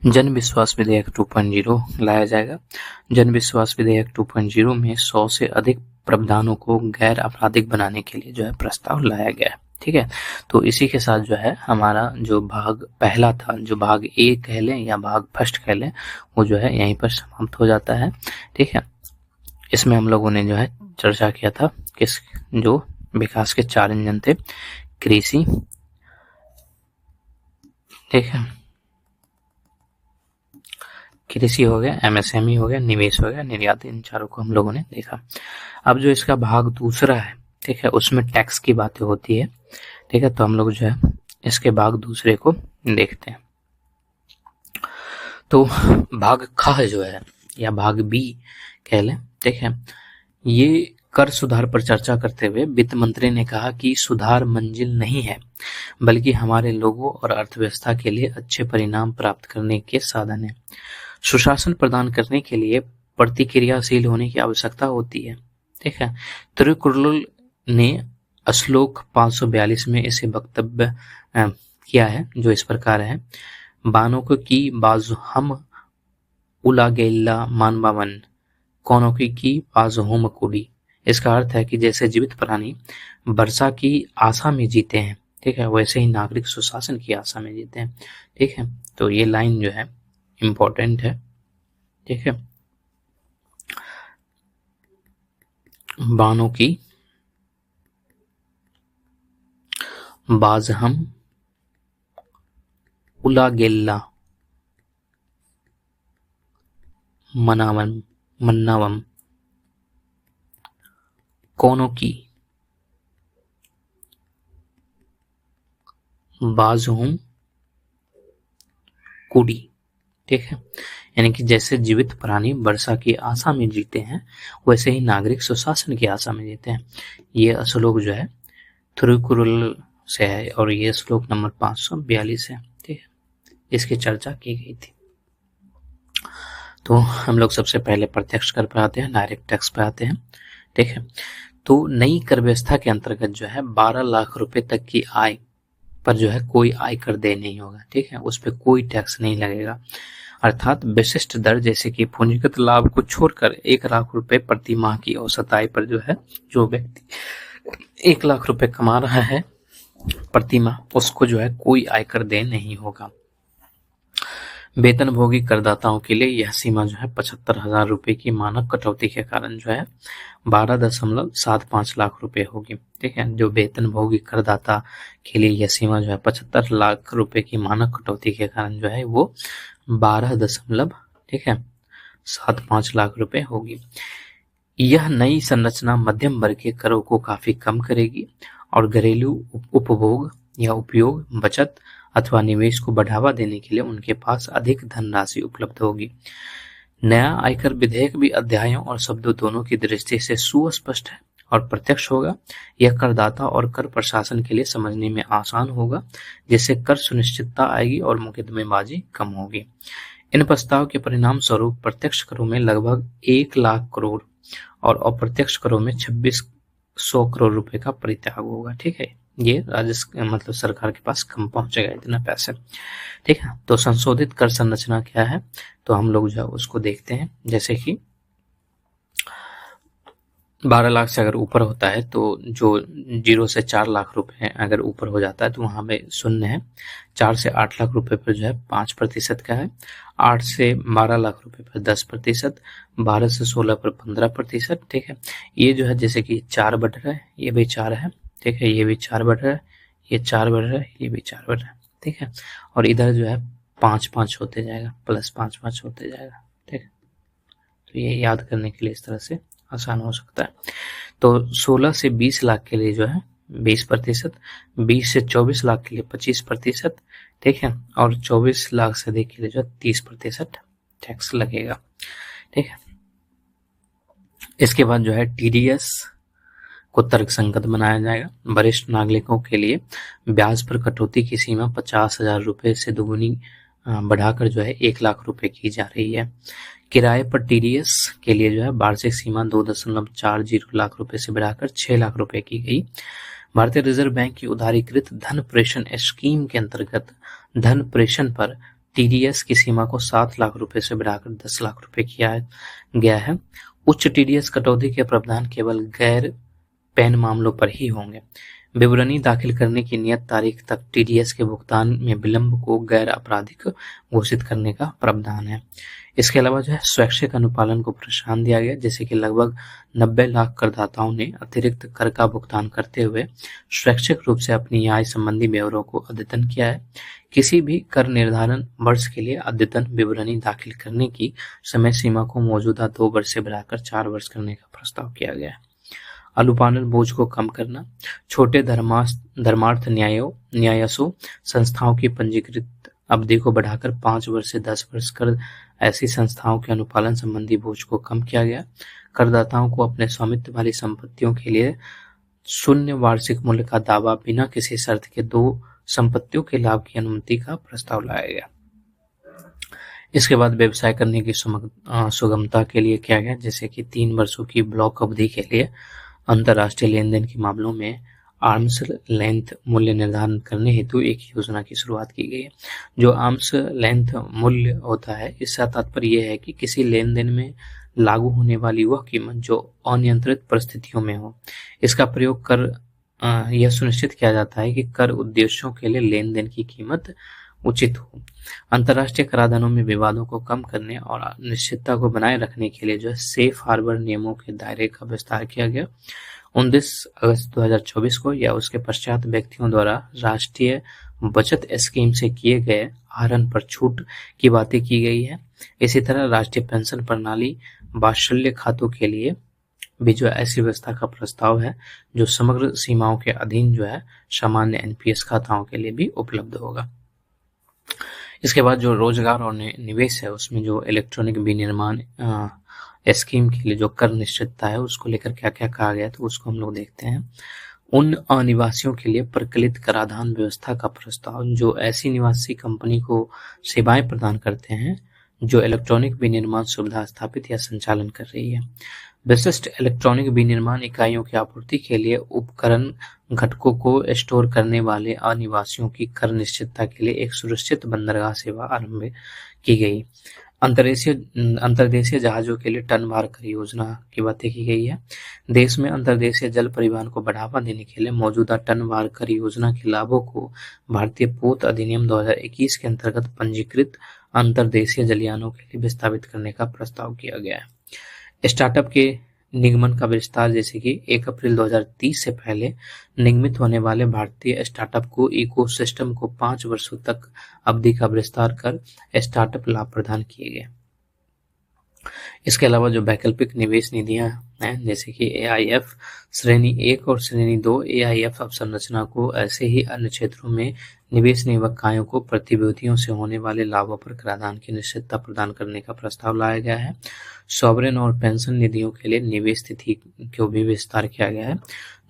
जन विश्वास विधेयक 2.0 लाया जाएगा। जन विश्वास विधेयक 2.0 में 100 से अधिक प्रावधानों को गैर आपराधिक बनाने के लिए जो है प्रस्ताव लाया गया है। ठीक है, तो इसी के साथ जो है हमारा जो भाग पहला था, जो भाग A कह लें या भाग फर्स्ट कह लें, वो जो है यहीं पर समाप्त हो जाता है। ठीक है, इसमें हम लोगों ने जो है चर्चा किया था किस जो विकास के 4 इंजन थे, कृषि, ठीक है, कृषि हो गया, MSME हो गया, निवेश हो गया, निर्यात, इन चारों को हम लोगों ने देखा। अब जो इसका भाग दूसरा है, ठीक है, उसमें टैक्स की बातें होती है। ठीक है, तो हम लोग जो है इसके भाग दूसरे को देखते हैं। तो भाग ख जो है या भाग B कह लें, ठीक है, ये कर सुधार पर चर्चा करते हुए वित्त मंत्री ने कहा कि सुधार मंजिल नहीं है, बल्कि हमारे लोगों और अर्थव्यवस्था के लिए अच्छे परिणाम प्राप्त करने के साधन है। सुशासन प्रदान करने के लिए प्रतिक्रियाशील होने की आवश्यकता होती है। ठीक है, तिरुकुरुल ने श्लोक 542 में इसे वक्तव्य किया है, जो इस प्रकार है: बानों की बाजु हम उलागेल्ला मानवावन कौनों की बाजु हम कुड़ी। इसका अर्थ है कि जैसे जीवित प्राणी वर्षा की आशा में जीते हैं, ठीक है, वैसे ही नागरिक सुशासन की आशा में जीते हैं। ठीक है, तो ये लाइन जो है इम्पोर्टेंट है। ठीक है, बानों की बाज हम उलागेल्ला मन्नावम कौनों की बाजुम कुड़ी। ठीक है, यानी कि जैसे जीवित प्राणी वर्षा की आशा में जीते हैं, वैसे ही नागरिक सुशासन की आशा में जीते हैं। ये श्लोक जो है तिरुकुरुल से है और ये श्लोक नंबर 542 है। ठीक है, इसकी चर्चा की गई थी। तो हम लोग सबसे पहले प्रत्यक्ष कर पे आते हैं, डायरेक्ट टैक्स पे आते हैं। ठीक है, तो नई कर व्यवस्था के अंतर्गत जो है 12 लाख रुपए तक की आय पर जो है कोई आयकर देय नहीं होगा। ठीक है, उस पर कोई टैक्स नहीं लगेगा। अर्थात विशिष्ट दर जैसे कि पूंजीगत लाभ को छोड़कर 1 लाख रुपए प्रति माह की औसत आय पर जो है, जो व्यक्ति 1 लाख रुपए कमा रहा है प्रति माह, उसको जो है कोई आयकर देय नहीं होगा। वेतनभोगी करदाताओं के लिए यह सीमा जो है 75,000 रुपए की मानक कटौती के कारण जो है 12.75 लाख रुपए होगी। ठीक है, जो वेतनभोगी करदाता के लिए यह सीमा जो है 75 लाख रुपए की मानक कटौती के कारण जो है वो 12.75 लाख रुपए होगी। यह नई संरचना मध्यम वर्ग के करों को काफी कम करेगी और घरेलू उपभोग या उपयोग, बचत अथवा निवेश को बढ़ावा देने के लिए उनके पास अधिक धनराशि उपलब्ध होगी। नया आयकर विधेयक भी अध्यायों और शब्दों दोनों की दृष्टि से सुस्पष्ट है और प्रत्यक्ष होगा। यह करदाता और कर प्रशासन के लिए समझने में आसान होगा, जिससे कर सुनिश्चितता आएगी और मुकदमेबाजी कम होगी। इन प्रस्ताव के परिणाम स्वरूप प्रत्यक्ष करों में लगभग 1 लाख करोड़ और अप्रत्यक्ष करों में 2600 करोड़ रुपए का परित्याग होगा। ठीक है, ये मतलब सरकार के पास कम पहुंचेगा इतना पैसे। ठीक है, तो संशोधित कर संरचना क्या है, तो हम लोग जो है उसको देखते हैं। जैसे कि 12 लाख से अगर ऊपर होता है तो जो 0 से 4 लाख रुपए अगर ऊपर हो जाता है तो वहां पे शून्य है। 4 से 8 लाख रुपए पर जो है 5% का है। 8 से 12 लाख रुपए पर 10%, 12 से 16 पर 15%। ठीक है, ये जो है जैसे कि 4 बढ़ रहा है, ये भी 4 है। ठीक है, ये भी 4 बढ़ रहा है, ये 4 बढ़ रहा है, ये भी 4 बढ़ रहा है। ठीक है, और इधर जो है 5-5 होते जाएगा, प्लस 5-5 होते जाएगा। ठीक है, तो ये याद करने के लिए इस तरह से आसान हो सकता है। तो 16 से 20 लाख के लिए जो है 20%, 20 से 24 लाख के लिए 25%। ठीक है, और 24 लाख से अधिक के लिए जो है 30% टैक्स लगेगा। ठीक है, इसके बाद जो है TDS को तर्कसंगत बनाया जाएगा। वरिष्ठ नागरिकों के लिए ब्याज पर कटौती की सीमा 50,000 रुपए से दोगुनी बढ़ाकर जो है 1 लाख रुपए की जा रही है। किराए पर TDS के लिए जो है वार्षिक सीमा 2.40 लाख रुपए से बढ़ाकर 6 लाख रुपए की गई। भारतीय रिजर्व बैंक की उदारीकृत धन प्रेषण स्कीम के अंतर्गत धन प्रेषण पर TDS की सीमा को 7 लाख रुपए से बढ़ाकर 10 लाख रुपए किया गया है। उच्च TDS कटौती के प्रावधान केवल गैर पैन मामलों पर ही होंगे। विवरणी दाखिल करने की नियत तारीख तक TDS के भुगतान में विलंब को गैर आपराधिक घोषित करने का प्रावधान है। इसके अलावा जो है स्वैच्छिक अनुपालन को प्रोत्साहन दिया गया, जैसे कि लगभग 90 लाख करदाताओं ने अतिरिक्त कर का भुगतान करते हुए स्वैच्छिक रूप से अपनी आय संबंधी ब्यौरों को अद्यतन किया है। किसी भी कर निर्धारण वर्ष के लिए अद्यतन विवरणी दाखिल करने की समय सीमा को मौजूदा 2 वर्ष से बढ़ाकर 4 वर्ष करने का प्रस्ताव किया गया है। अनुपालन बोझ को कम करना, छोटे धर्मार्थ न्यायसों संस्थाओं की पंजीकृत अवधि को बढ़ाकर 5 वर्ष से 10 वर्ष कर ऐसी संस्थाओं के अनुपालन संबंधी बोझ को कम किया गया। करदाताओं को अपने स्वामित्व वाली संपत्तियों के लिए शून्य वार्षिक मूल्य का दावा बिना किसी शर्त के 2 संपत्तियों के लाभ की अनुमति का प्रस्ताव लाया गया। इसके बाद व्यवसाय करने की सुगमता के लिए किया गया, जैसे कि 3 वर्षों की ब्लॉक अवधि के लिए अंतर्राष्ट्रीय लेन देन के मामलों में आर्म्स लेंथ मूल्य निर्धारण करने हेतु एक योजना की शुरुआत की गई है। जो आर्म्स लेंथ मूल्य होता है, इसका तात्पर्य यह है कि किसी लेन देन में लागू होने वाली वह कीमत जो अनियंत्रित परिस्थितियों में हो। इसका प्रयोग कर यह सुनिश्चित किया जाता है कि कर उद्देश्यों के लिए लेन देन की कीमत उचित हो। अंतर्राष्ट्रीय कराधानों में विवादों को कम करने और निश्चितता को बनाए रखने के लिए जो है सेफ हार्बर नियमों के दायरे का विस्तार किया गया। 19 अगस्त 2024 को या उसके पश्चात व्यक्तियों द्वारा राष्ट्रीय बचत स्कीम से किए गए आहरण पर छूट की बातें की गई है। इसी तरह राष्ट्रीय पेंशन प्रणाली वात्सल्य खातों के लिए भी जो ऐसी व्यवस्था का प्रस्ताव है जो समग्र सीमाओं के अधीन जो है सामान्य NPS खाताओं के लिए भी उपलब्ध होगा। इसके बाद जो रोजगार और निवेश है, उसमें जो इलेक्ट्रॉनिक विनिर्माण स्कीम के लिए जो कर निश्चितता है उसको लेकर क्या क्या कहा गया, तो उसको हम लोग देखते हैं। उन अनिवासियों के लिए प्रकलित कराधान व्यवस्था का प्रस्ताव जो ऐसी निवासी कंपनी को सेवाएं प्रदान करते हैं जो इलेक्ट्रॉनिक विनिर्माण सुविधा स्थापित या संचालन कर रही है। विशिष्ट इलेक्ट्रॉनिक विनिर्माण इकाइयों की आपूर्ति के लिए उपकरण घटकों को स्टोर करने वाले अनिवासियों की कर निश्चितता के लिए एक सुरक्षित बंदरगाह सेवा आरंभ की गई। अंतर्देशीय जहाजों के लिए टन भार कर योजना की बातें की गई है। देश में अंतर्देशीय जल परिवहन को बढ़ावा देने के लिए मौजूदा टन भार कर योजना के लाभों को भारतीय पोत अधिनियम 2021 के अंतर्गत पंजीकृत अंतर्देशीय जलयानों के लिए विस्तारित करने का प्रस्ताव किया गया है। स्टार्टअप के निगमन का विस्तार, जैसे कि 1 अप्रैल 2030 से पहले निगमित होने वाले भारतीय स्टार्टअप को इकोसिस्टम को 5 वर्षों तक अवधि का विस्तार कर स्टार्टअप लाभ प्रदान किए गए। इसके अलावा जो वैकल्पिक निवेश निधियां हैं, जैसे कि AIF श्रेणी 1 और श्रेणी 2 AIF अवसंरचना को ऐसे ही अन्य क्षेत्रों में निवेश निकायों को प्रतिभूतियों से होने वाले लाभों पर कराधान की निश्चितता प्रदान करने का प्रस्ताव लाया गया है। सॉवरेन और पेंशन निधियों के लिए निवेश तिथि को भी विस्तार किया गया है।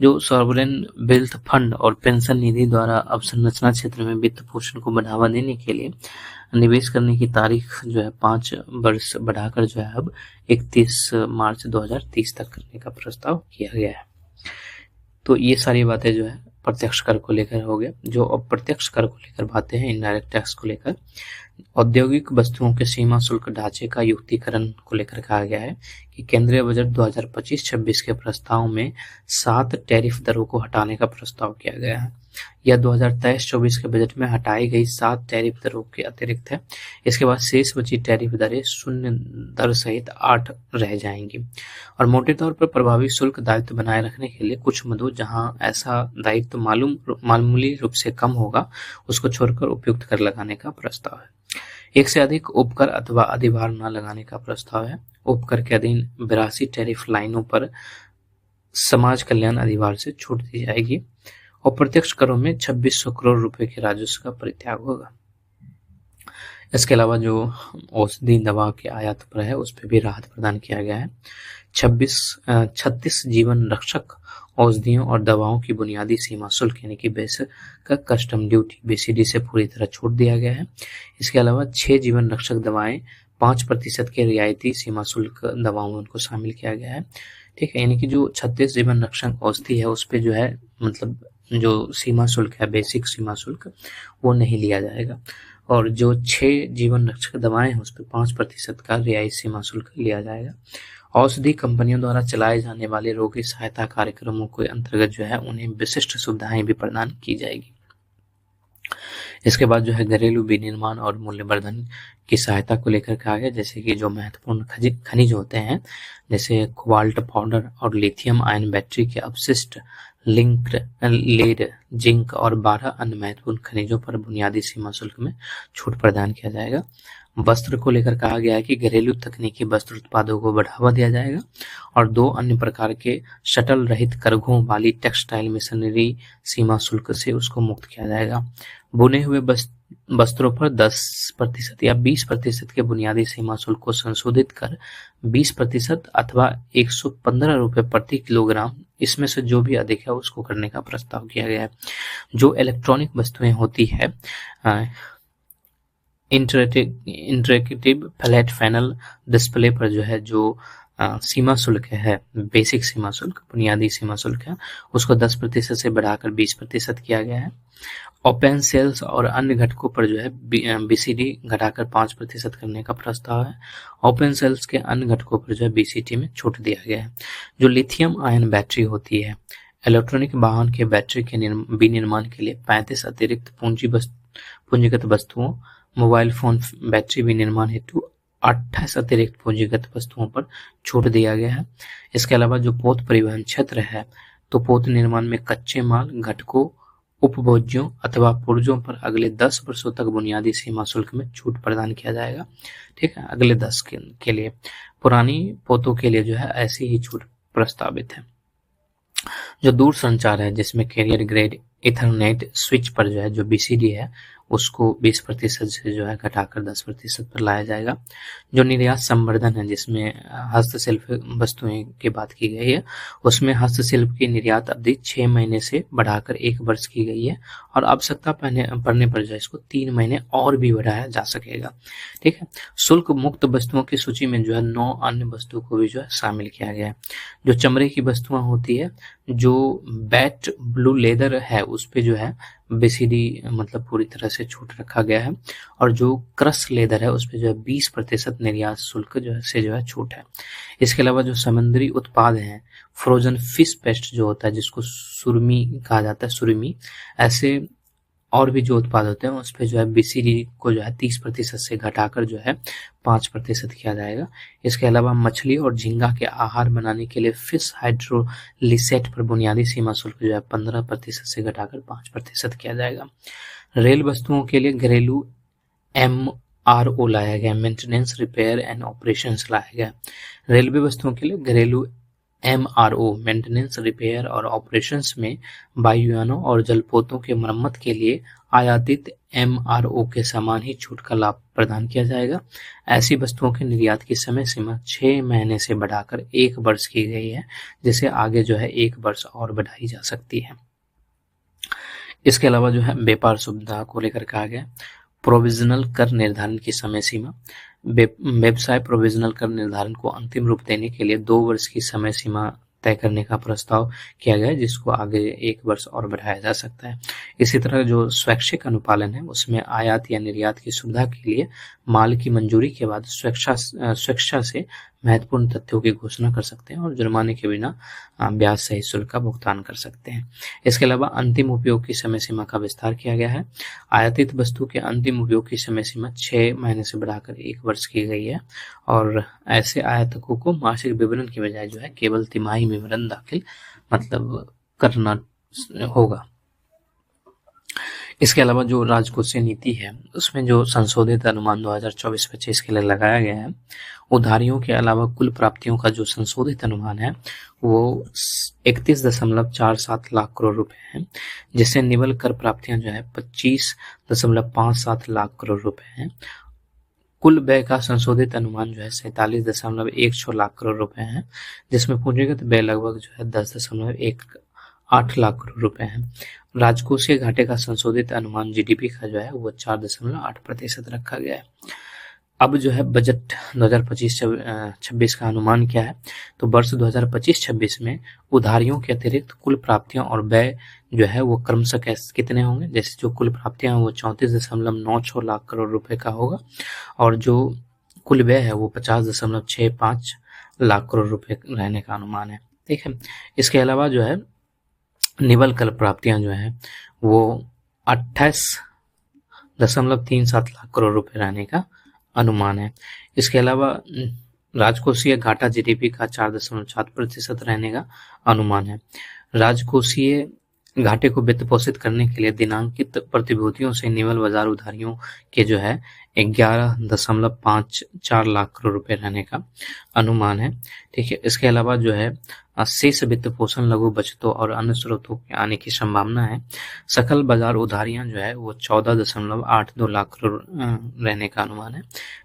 जो सॉवरेन वेल्थ फंड और पेंशन निधि द्वारा अवसंरचना क्षेत्र में वित्त पोषण को बढ़ावा देने के लिए निवेश करने की तारीख जो है 5 वर्ष बढ़ाकर जो है अब 31 मार्च 2030 तक करने का प्रस्ताव किया गया है। तो ये सारी बातें जो है प्रत्यक्ष कर को लेकर हो गया। जो अप्रत्यक्ष कर को लेकर बातें हैं, इनडायरेक्ट टैक्स को लेकर, औद्योगिक वस्तुओं के सीमा शुल्क ढांचे का युक्तिकरण को लेकर कहा गया है कि केंद्रीय बजट 2025-26 के प्रस्ताव में 7 टैरिफ दरों को हटाने का प्रस्ताव किया गया है। यह 2023-24 के बजट में हटाई गई 7 टैरिफ दरों के अतिरिक्त है। इसके बाद शेष बची टैरिफ दरें शून्य दर सहित 8 रह जाएंगी। और मोटे तौर पर प्रभावी शुल्क दायित्व बनाए रखने के लिए कुछ मदों जहां ऐसा दायित्व मामूली रूप से कम होगा, उसको छोड़कर उपयुक्त कर लगाने का प्रस्ताव है। एक से अधिक उपकर अथवा अधिभार न लगाने का प्रस्ताव है। उपकर के अधीन 82 टैरिफ लाइनों पर समाज कल्याण अधिभार से छूट दी जाएगी। और प्रत्यक्ष करों में 2600 करोड़ रुपए के राजस्व का परित्याग होगा। इसके अलावा जो औषधि दवा के आयात पर है, उस पर भी राहत प्रदान किया गया है। 36 जीवन रक्षक औषधियों और दवाओं की बुनियादी सीमा शुल्क यानी कि बेसिक का कस्टम ड्यूटी BCD से पूरी तरह छूट दिया गया है। इसके अलावा 6 जीवन रक्षक दवाएं 5% के रियायती सीमा शुल्क दवाओं में उनको शामिल किया गया है। ठीक है, यानी कि जो 36 जीवन रक्षक औषधि है उस पर जो है मतलब जो सीमा शुल्क है, बेसिक सीमा शुल्क, वो नहीं लिया जाएगा। और जो 6 जीवन रक्षक दवाएं हैं उस पर 5% का रियायती सीमा शुल्क लिया जाएगा। औषधि कंपनियों द्वारा चलाए जाने वाले रोगी सहायता कार्यक्रमों के अंतर्गत जो है उन्हें विशिष्ट सुविधाएं भी प्रदान की जाएगी। इसके बाद जो है घरेलू विनिर्माण और मूल्यवर्धन की सहायता को लेकर कहा गया, जैसे कि जो महत्वपूर्ण खनिज होते हैं, जैसे कोबाल्ट पाउडर और लिथियम आयन बैटरी के अपशिष्ट, लिंक्ड लेड, जिंक और 12 अन्य महत्वपूर्ण खनिजों पर बुनियादी सीमा शुल्क में छूट प्रदान किया जाएगा। वस्त्र को लेकर कहा गया है कि घरेलू तकनीकी वस्त्र उत्पादों को बढ़ावा दिया जाएगा और 2 अन्य प्रकार के शटल रहित करघों वाली टेक्सटाइल मशीनरी सीमा शुल्क से उसको मुक्त किया जाएगा। बुने हुए वस्त्रों पर 10% या 20% के बुनियादी सीमा शुल्क को संशोधित कर 20% अथवा 115 रुपए प्रति किलोग्राम, इसमें से जो भी अधिक है उसको करने का प्रस्ताव किया गया है। जो इलेक्ट्रॉनिक वस्तुएं होती है, इंटरेक्टिव फ्लैट पैनल डिस्प्ले पर जो है जो सीमा शुल्क है, बेसिक सीमा शुल्क, बुनियादी सीमा शुल्क है, उसको 10% से बढ़ाकर 20% किया गया है। ओपन सेल्स और अन्य घटकों पर जो है BCD घटाकर 5% करने का प्रस्ताव है। ओपन सेल्स के अन्य घटकों पर जो है BCD में छूट दिया गया है। जो लिथियम आयन बैटरी होती है, इलेक्ट्रॉनिक वाहन के बैटरी के विनिर्माण के लिए 35 अतिरिक्त पूंजीगत वस्तुओं, मोबाइल फोन बैटरी विनिर्माण हेतु 28 अतिरिक्त पूंजीगत वस्तुओं पर छूट दिया गया है। इसके अलावा जो पोत परिवहन क्षेत्र है, तो पोत निर्माण में कच्चे माल, घटकों, उपभोज्यों अथवा पुर्जों पर अगले 10 वर्षों तक बुनियादी सीमा शुल्क में छूट प्रदान किया जाएगा। ठीक है, अगले 10 के लिए। पुरानी पोतों के लिए जो है ऐसी ही छूट प्रस्तावित है। जो दूर संचार है, जिसमें कैरियर ग्रेड इथरनेट स्विच पर जो है जो BCD है उसको 20% से जो है घटाकर 10% पर लाया जाएगा। जो निर्यात संवर्धन है, जिसमें हस्तशिल्प वस्तुएं की बात की गई है, उसमें हस्तशिल्प की निर्यात अवधि 6 महीने से बढ़ाकर 1 वर्ष की गई है और आवश्यकता पड़ने पर जो है इसको 3 महीने और भी बढ़ाया जा सकेगा। ठीक है। शुल्क मुक्त वस्तुओं की सूची में जो है 9 अन्य वस्तुओं को भी जो है शामिल किया गया है। जो चमड़े की वस्तुएं होती है, जो बैट ब्लू लेदर है, उस पे जो है बेसिडी मतलब पूरी तरह से छूट रखा गया है और जो क्रश लेदर है उस पे जो है 20% निर्यात शुल्क जो है छूट है। इसके अलावा जो समुद्री उत्पाद हैं, फ्रोजन फिश पेस्ट जो होता है, जिसको सुरमी कहा जाता है, सुरमी, ऐसे और भी जो उत्पाद होते हैं उस पे जो है बीसीडी को जो है 30% से घटाकर जो है 5% किया जाएगा। इसके अलावा मछली और झींगा के आहार बनाने के लिए फिश हाइड्रोलिसेट पर बुनियादी सीमा शुल्क जो है 15% से घटाकर 5% किया जाएगा। रेल वस्तुओं के लिए घरेलू MRO लाया गया, मेंटेनेंस रिपेयर एंड ऑपरेशंस लाया गया। रेलवे वस्तुओं के लिए घरेलू MRO मेंटेनेंस रिपेयर और ऑपरेशंस में वायुयानों और जलपोतों के मरम्मत के लिए आयातित MRO के समान ही छूट का लाभ प्रदान किया जाएगा। ऐसी वस्तुओं के निर्यात की समय सीमा 6 महीने से बढ़ाकर 1 वर्ष की गई है, जिसे आगे जो है 1 वर्ष और बढ़ाई जा सकती है। इसके अलावा जो है व्यापार सुविधा को लेकर कहा गया, प्रोविजनल कर निर्धारण की समय सीमा। व्यवसाय प्रोविजनल कर निर्धारण को अंतिम रूप देने के लिए 2 वर्ष की समय सीमा तय करने का प्रस्ताव किया गया है, जिसको आगे 1 वर्ष और बढ़ाया जा सकता है। इसी तरह जो स्वैच्छिक अनुपालन है, उसमें आयात या निर्यात की सुविधा के लिए माल की मंजूरी के बाद स्वेच्छा से महत्वपूर्ण तथ्यों की घोषणा कर सकते हैं और जुर्माने के बिना ब्याज सहित शुल्क का भुगतान कर सकते हैं। इसके अलावा अंतिम उपयोग की समय सीमा का विस्तार किया गया है। आयातित वस्तु के अंतिम उपयोग की समय सीमा 6 महीने से बढ़ाकर 1 वर्ष की गई है और ऐसे आयातकों को मासिक विवरण की बजाय जो है केवल तिमाही विवरण दाखिल मतलब करना होगा। इसके अलावा जो राजकोषीय नीति है, उसमें जो संशोधित अनुमान 2024-25 के लिए लगाया गया है, उधारियों के अलावा कुल प्राप्तियों का जो संशोधित अनुमान है वो 31.47 लाख करोड़ रुपए है, जिससे निवल कर प्राप्तियां जो है 25.57 लाख करोड़ रुपए हैं। कुल व्यय का संशोधित अनुमान जो है 47.16 लाख करोड़ रुपए है, जिसमें पूंजीगत व्यय लगभग जो है 10.18 लाख करोड़ रुपए है। राजकोषीय घाटे का संशोधित अनुमान जीडीपी का जो है वो 4.8% रखा गया है। अब जो है बजट 2025-26 का अनुमान क्या है, तो वर्ष 2025-26 में उधारियों के अतिरिक्त कुल प्राप्तियां और व्यय जो है वो क्रमशः कितने होंगे। जैसे जो कुल प्राप्तियां हैं वो 34.96 लाख करोड़ रुपए का होगा और जो कुल व्यय है वो 50.65 लाख करोड़ रुपए रहने का अनुमान है। ठीक है। इसके अलावा जो है निवल कर प्राप्तियां जो है वो 28.37 लाख करोड़ रुपए रहने का अनुमान है। इसके अलावा राजकोषीय घाटा जीडीपी का 4.7% रहने का अनुमान है। राजकोषीय घाटे को वित्त पोषित करने के लिए दिनांकित प्रतिभूतियों से निवल बाजार उधारियों के जो है 11.54 लाख करोड़ रुपए रहने का अनुमान है। ठीक है। इसके अलावा जो है शेष वित्त पोषण, लघु बचतों और अन्य स्रोतों के आने की संभावना है। सकल बाजार उधारियां जो है वो 14.82 लाख करोड़ रहने का अनुमान है।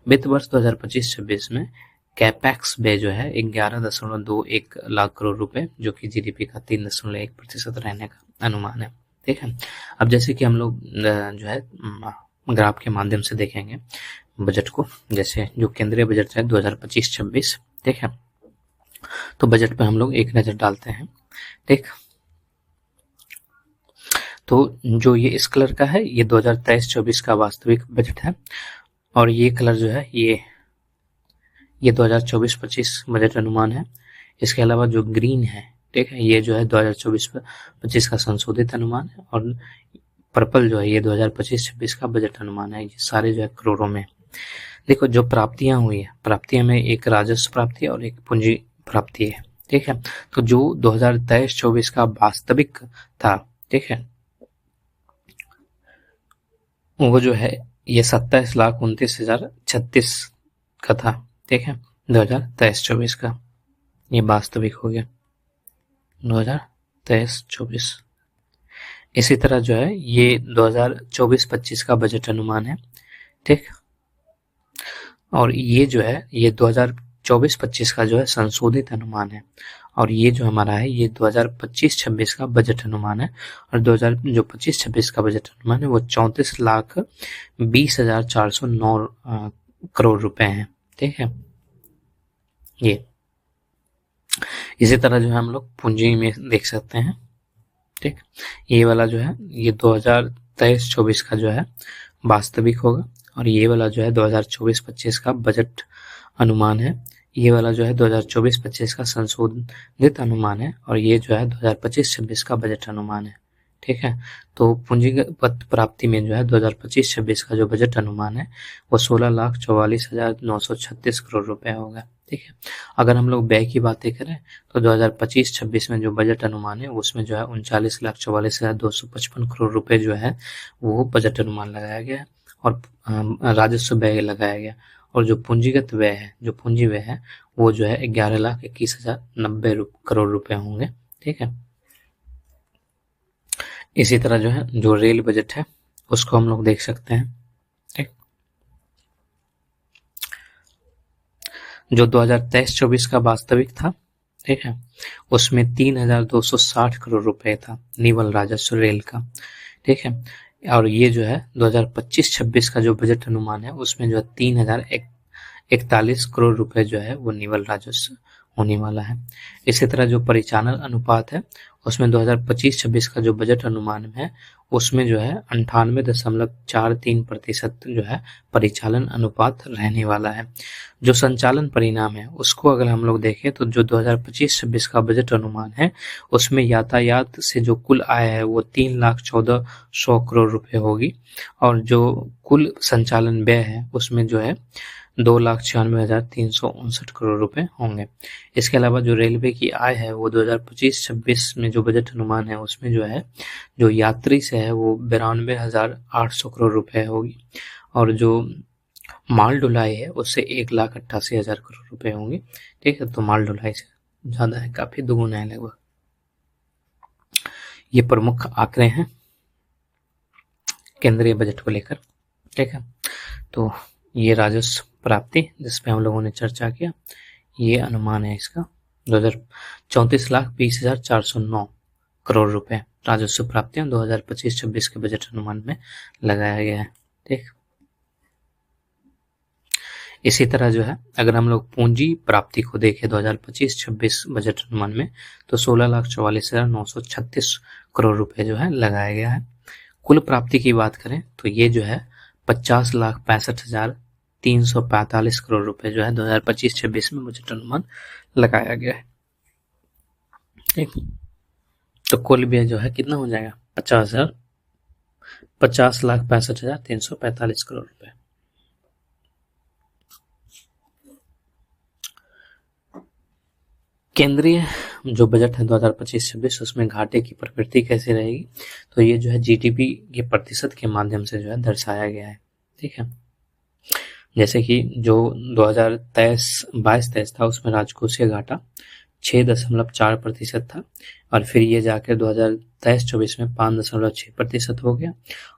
वित्त वर्ष 2025-26 में कैपेक्स व्यय जो है 11.21 लाख करोड़ रुपए, जो कि जीडीपी का 3.1% रहने का अनुमान है। ठीक है। अब जैसे कि हम लोग जो है ग्राफ के माध्यम से देखेंगे बजट को, जैसे जो केंद्रीय बजट है 2025-26, ठीक है, तो बजट पे हम लोग एक नजर डालते हैं। ठीक, तो जो ये इस कलर का है ये 2023-24 का वास्तविक बजट है और ये कलर जो है ये 2024-25 बजट अनुमान है। इसके अलावा जो ग्रीन है, ठीक है, ये जो है 2024-25 का संशोधित अनुमान है और पर्पल जो है ये 2025-26 का बजट अनुमान है। ये सारे जो है करोड़ों में। देखो जो प्राप्तियां हुई है, प्राप्तियां में एक राजस्व प्राप्ति और एक पूंजी प्राप्ति है। ठीक है। तो जो 2023-24 का वास्तविक था, ठीक है, वो जो है ये 27,29,036 का था। ठीक है, 2023-24 का ये वास्तविक हो गया 2023-24। इसी तरह जो है ये 2024-25 का बजट अनुमान है, ठीक। और ये जो है ये 2024-25 का जो है संशोधित अनुमान है, और ये जो हमारा है ये 2025-26 का बजट अनुमान है, और 2000 जो 25-26 का बजट अनुमान है वो 34,20,409 करोड़ रुपए हैं, ठीक है। ये इसी तरह जो है हम लोग पूंजी में देख सकते हैं, ठीक। ये वाला जो है ये 2023-24 का जो है वास्तविक होगा, और ये वाला जो है 2024-25 का बजट अनुमान है। ये वाला जो है 2024-25 का संशोधित अनुमान है, और ये जो है 2025-26 का बजट अनुमान है, ठीक है। तो पूंजीगत प्राप्ति में जो है 2025-26 का जो बजट अनुमान है वो 16,44,936 करोड़ रुपए होगा, ठीक है। अगर हम लोग व्यय की बातें करें तो 2025-26 में जो बजट अनुमान है उसमें जो है 39,44,255 करोड़ रुपए जो है वो बजट अनुमान लगाया गया है, और राजस्व व्यय लगाया गया, और जो पूंजीगत व्यय है, जो पूंजी व्यय है वो जो है 11,21,090 करोड़ रुपए होंगे, ठीक है। इसी तरह जो है जो रेल बजट है उसको हम लोग देख सकते हैं, ठीक। जो 2023-24 का वास्तविक था, ठीक है, उसमें 3,260 करोड़ रुपए था निवल राजस्व रेल का, ठीक है। और ये जो है 2025-26 का जो बजट अनुमान है उसमें जो है 3,041 करोड़ रुपए जो है वो निवल राजस्व होने वाला है। इसी तरह जो परिचालन अनुपात है उसमें 2025-26 का जो बजट अनुमान है उसमें जो है 98.43% जो है परिचालन अनुपात रहने वाला है। जो संचालन परिणाम है उसको अगर हम लोग देखें तो जो 2025-26 का बजट अनुमान है उसमें यातायात से जो कुल आय है वो 3,14,100 करोड़ रुपए होगी, और जो कुल संचालन व्यय है उसमें जो है 2,96,359 करोड़ रुपए होंगे। इसके अलावा जो रेलवे की आय है वो 2025-26 में जो बजट अनुमान है उसमें जो है जो यात्री से है वो 92,800 करोड़ रुपए होगी, और जो माल ढुलाई है उससे 1,88,000 करोड़ रुपए होंगे, ठीक है। तो माल ढुलाई से ज्यादा है, काफी दुगुना है लगभग। ये प्रमुख आंकड़े हैं केंद्रीय बजट को लेकर, ठीक है। तो ये राजस्व प्राप्ति जिसपे हम लोगों ने चर्चा किया, ये अनुमान है इसका 34,20,409 करोड़ रुपए राजस्व प्राप्तियां 2025-26 के बजट अनुमान में लगाया गया है, ठीक। इसी तरह जो है अगर हम लोग पूंजी प्राप्ति को देखें 2025-26 बजट अनुमान में तो 16,44,936 करोड़ रुपए जो है लगाया गया है। कुल प्राप्ति की बात करें तो ये जो है 50,65,345 करोड़ रुपए जो है 2025-26 में बजट अनुमान लगाया गया है, ठीक। तो कुल व्यय जो है कितना हो जाएगा 50,65,345 करोड़ रुपए। केंद्रीय जो बजट है 2025-26 उसमें घाटे की प्रवृत्ति कैसे रहेगी, तो ये जो है जीडीपी के प्रतिशत के माध्यम से जो है दर्शाया गया है, ठीक है। जैसे कि जो 2023-22 था उसमें राजकोषीय घाटा 6.4% था, और फिर ये जाकर 2023-24 में 5.6% हो गया,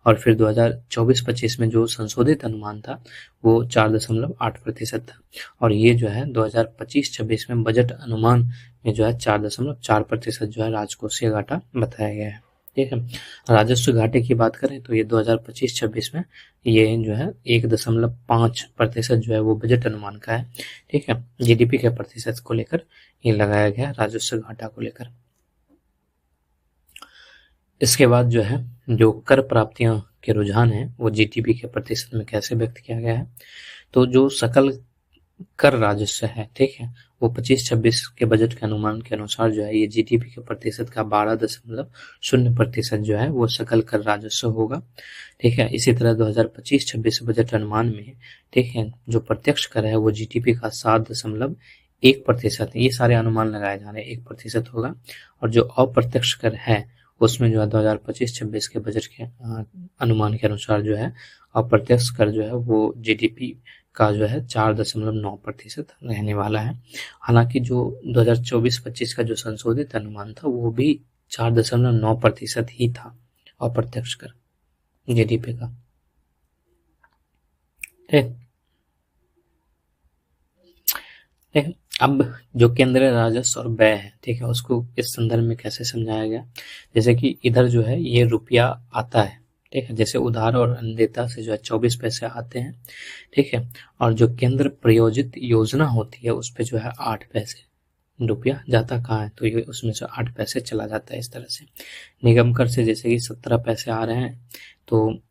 और फिर 2024-25 में जो संशोधित अनुमान था वो 4.8% था, और ये जो है 2025-26 में बजट अनुमान में जो है 4.4% जो है राजकोषीय घाटा बताया गया है, ठीक है। राजस्व घाटे की बात करें तो ये 2025-26 में ये जो है 1.5% जो है वो बजट अनुमान का है, ठीक है। जीडीपी के प्रतिशत को लेकर ये लगाया गया राजस्व घाटा को लेकर। इसके बाद जो है जो कर प्राप्तियां के रुझान है वो जीडीपी के प्रतिशत में कैसे व्यक्त किया गया है, तो जो सकल कर राजस्व है, ठीक है, वो 25-26 के बजट के अनुमान के अनुसार जो है ये जीडीपी के प्रतिशत का 12.0% जो है वो सकल कर राजस्व होगा, ठीक है। इसी तरह 2025-26 बजट अनुमान में, ठीक है, जो प्रत्यक्ष कर है वो जीडीपी का 7.1%, ये सारे अनुमान लगाए जा रहे हैं 1% होगा, और जो अप्रत्यक्ष कर है उसमें जो है 2025-26 के बजट के अनुमान के अनुसार जो है अप्रत्यक्ष कर जो है वो जीडीपी का जो है 4.9% रहने वाला है। हालांकि जो 2024-25 का जो संशोधित अनुमान था वो भी 4.9% ही था, अप्रत्यक्ष कर जीडीपी का। ठीक, अब जो केंद्रीय राजस्व और व्यय है, ठीक है, उसको इस संदर्भ में कैसे समझाया गया। जैसे कि इधर जो है ये रुपया आता है, ठीक है, जैसे उधार और अन्नदेयता से जो है 24 पैसे आते हैं, ठीक है, और जो केंद्र प्रायोजित योजना होती है उस पे जो है 8 पैसे रुपया जाता कहाँ है, तो ये उसमें से 8 पैसे चला जाता है इस तरह से। निगम कर से जैसे कि 17 पैसे आ रहे हैं, तो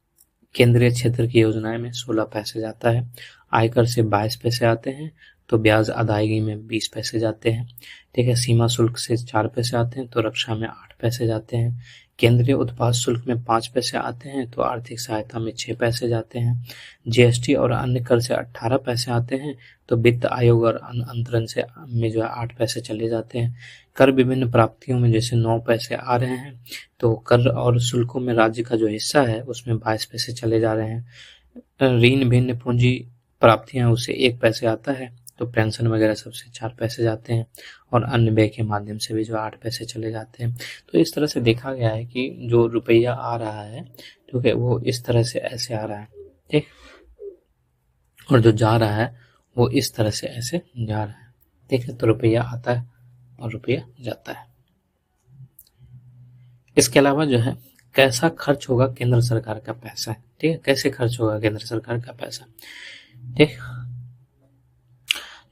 केंद्रीय क्षेत्र की योजनाएं में 16 पैसे जाता है। आयकर से 22 पैसे आते हैं, तो ब्याज अदायगी में 20 पैसे जाते हैं, ठीक है। सीमा शुल्क से 4 पैसे आते हैं, तो रक्षा में 8 पैसे जाते हैं। केंद्रीय उत्पाद शुल्क में 5 पैसे आते हैं, तो आर्थिक सहायता में 6 पैसे जाते हैं। जीएसटी और अन्य कर से 18 पैसे आते हैं, तो वित्त आयोग और अंतरण से में जो है 8 पैसे चले जाते हैं। कर विभिन्न प्राप्तियों में जैसे 9 पैसे आ रहे हैं, तो कर और शुल्कों में राज्य का जो हिस्सा है उसमें 22 पैसे चले जा रहे हैं। ऋण भिन्न पूंजी प्राप्तियां उससे 1 पैसे आता है, तो पेंशन वगैरह सबसे 4 पैसे जाते हैं, और अन्य व्यय के माध्यम से भी जो 8 पैसे चले जाते हैं। तो इस तरह से देखा गया है कि जो रुपया आ रहा है, ठीक है, वो इस तरह से ऐसे आ रहा है, ठीक, और जो जा रहा है वो इस तरह से ऐसे जा रहा है, ठीक है। तो रुपया आता है और रुपया जाता है। इसके अलावा जो है कैसा खर्च होगा केंद्र सरकार का पैसा, ठीक है, कैसे खर्च होगा केंद्र सरकार का पैसा, ठीक।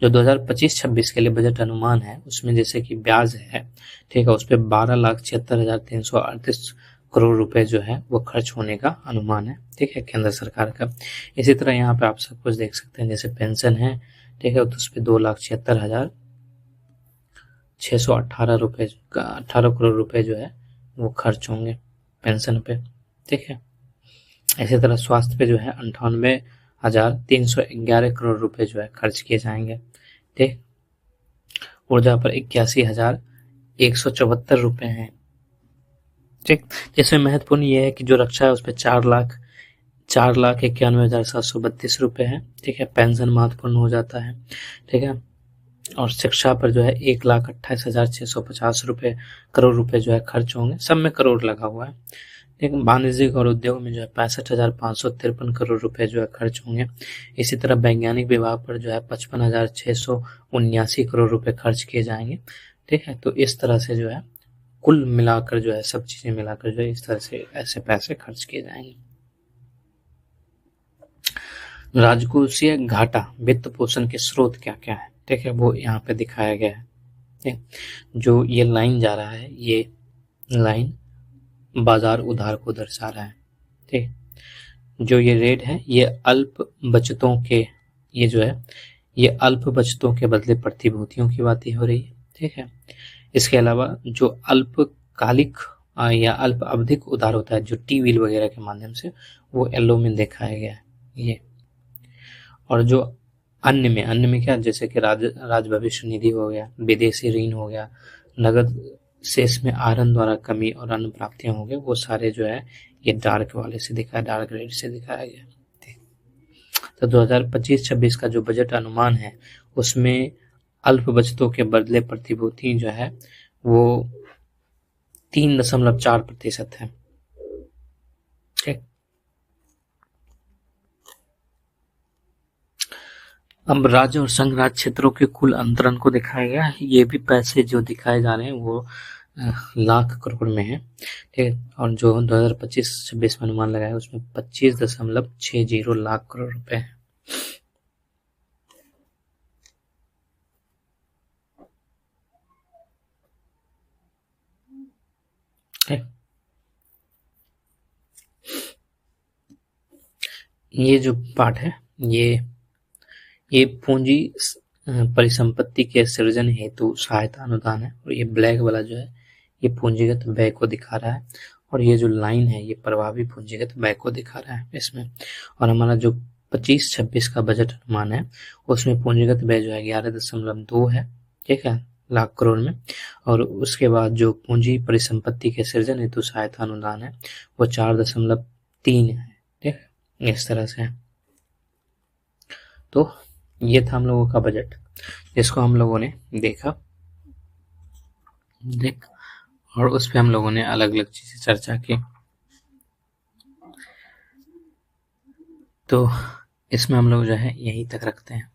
जो 2025-26 के लिए बजट अनुमान है उसमें जैसे कि ब्याज है, ठीक है, उस पर 12,76,338 करोड़ रुपए जो है वो खर्च होने का अनुमान है, ठीक है, केंद्र सरकार का। इसी तरह यहाँ पे आप सब कुछ देख सकते हैं, जैसे पेंशन है, ठीक है, तो उस पर 2,76,618 रुपए, 18 करोड़ रुपए जो है वो खर्च होंगे पेंशन पे, ठीक है। इसी तरह स्वास्थ्य पे जो है 98,311 करोड़ रुपए जो है खर्च किए जाएंगे, ठीक। ऊर्जा पर 81,174 रुपए हैं, ठीक। जिसमें महत्वपूर्ण ये है कि जो रक्षा है उस पर 4,91,732 रुपए है, ठीक है। पेंशन महत्वपूर्ण हो जाता है, ठीक है। और शिक्षा पर जो है 1,28,650 रुपए करोड़ रुपए जो है खर्च होंगे, सब में करोड़ लगा हुआ है, लेकिन वाणिज्यिक और उद्योग में जो है 65,553 करोड़ रुपए जो है खर्च होंगे। इसी तरह वैज्ञानिक विभाग पर जो है 55,679 करोड़ रुपए खर्च किए जाएंगे, ठीक है। तो इस तरह से जो है कुल मिलाकर जो है सब चीजें मिलाकर जो है इस तरह से ऐसे पैसे खर्च किए जाएंगे। राजकोषीय घाटा वित्त पोषण के स्रोत क्या क्या है, ठीक है, वो यहाँ पे दिखाया गया है, ठीक। जो ये लाइन जा रहा है, ये लाइन बाजार उधार को दर्शा रहा है, ठीक। जो ये रेट है ये अल्प बचतों के, ये जो है ये अल्प बचतों के बदले प्रतिभूतियों की बातें हो रही है, ठीक है। इसके अलावा जो अल्पकालिक या अल्प अवधिक उधार होता है जो टी बिल वगैरह के माध्यम से, वो येलो में दिखाया गया है ये। और जो अन्य में क्या, जैसे कि राज भविष्य निधि हो गया, विदेशी ऋण हो गया, नगद शेष में आहरण द्वारा कमी और अन्य प्राप्तियां हो गए, वो सारे जो है ये डार्क वाले से दिखाया, डार्क रेड से दिखाया गया। तो 2025-26 का जो बजट अनुमान है उसमें अल्प बचतों के बदले प्रतिभूति जो है वो 3.4% है, ठीक। अब राज्य और संघ राज क्षेत्रों के कुल अंतरण को दिखाया गया है। ये भी पैसे जो दिखाए जा रहे हैं वो लाख करोड़ में है, ठीक है। और जो 2025-26 में अनुमान लगाया उसमें 25.60 लाख करोड़ रुपए है, ठीक। ये जो पार्ट है ये पूंजी परिसंपत्ति के सृजन हेतु सहायता अनुदान है, और ये ब्लैक वाला जो है ये पूंजीगत व्यय को दिखा रहा है, और ये जो लाइन है ये प्रभावी पूंजीगत व्यय को दिखा रहा है इसमें। और हमारा जो 25-26 का बजट अनुमान है उसमें पूंजीगत व्यय जो है 11.2 है, ठीक है, लाख करोड़ में। और उसके बाद जो पूंजी परिसंपत्ति के सृजन हेतु सहायता अनुदान है वो 4.3 है, ठीक है, इस तरह से है। तो ये था हम लोगों का बजट जिसको हम लोगों ने देखा, और उस पे हम लोगों ने अलग अलग चीजें चर्चा की। तो इसमें हम लोग जो है यहीं तक रखते हैं।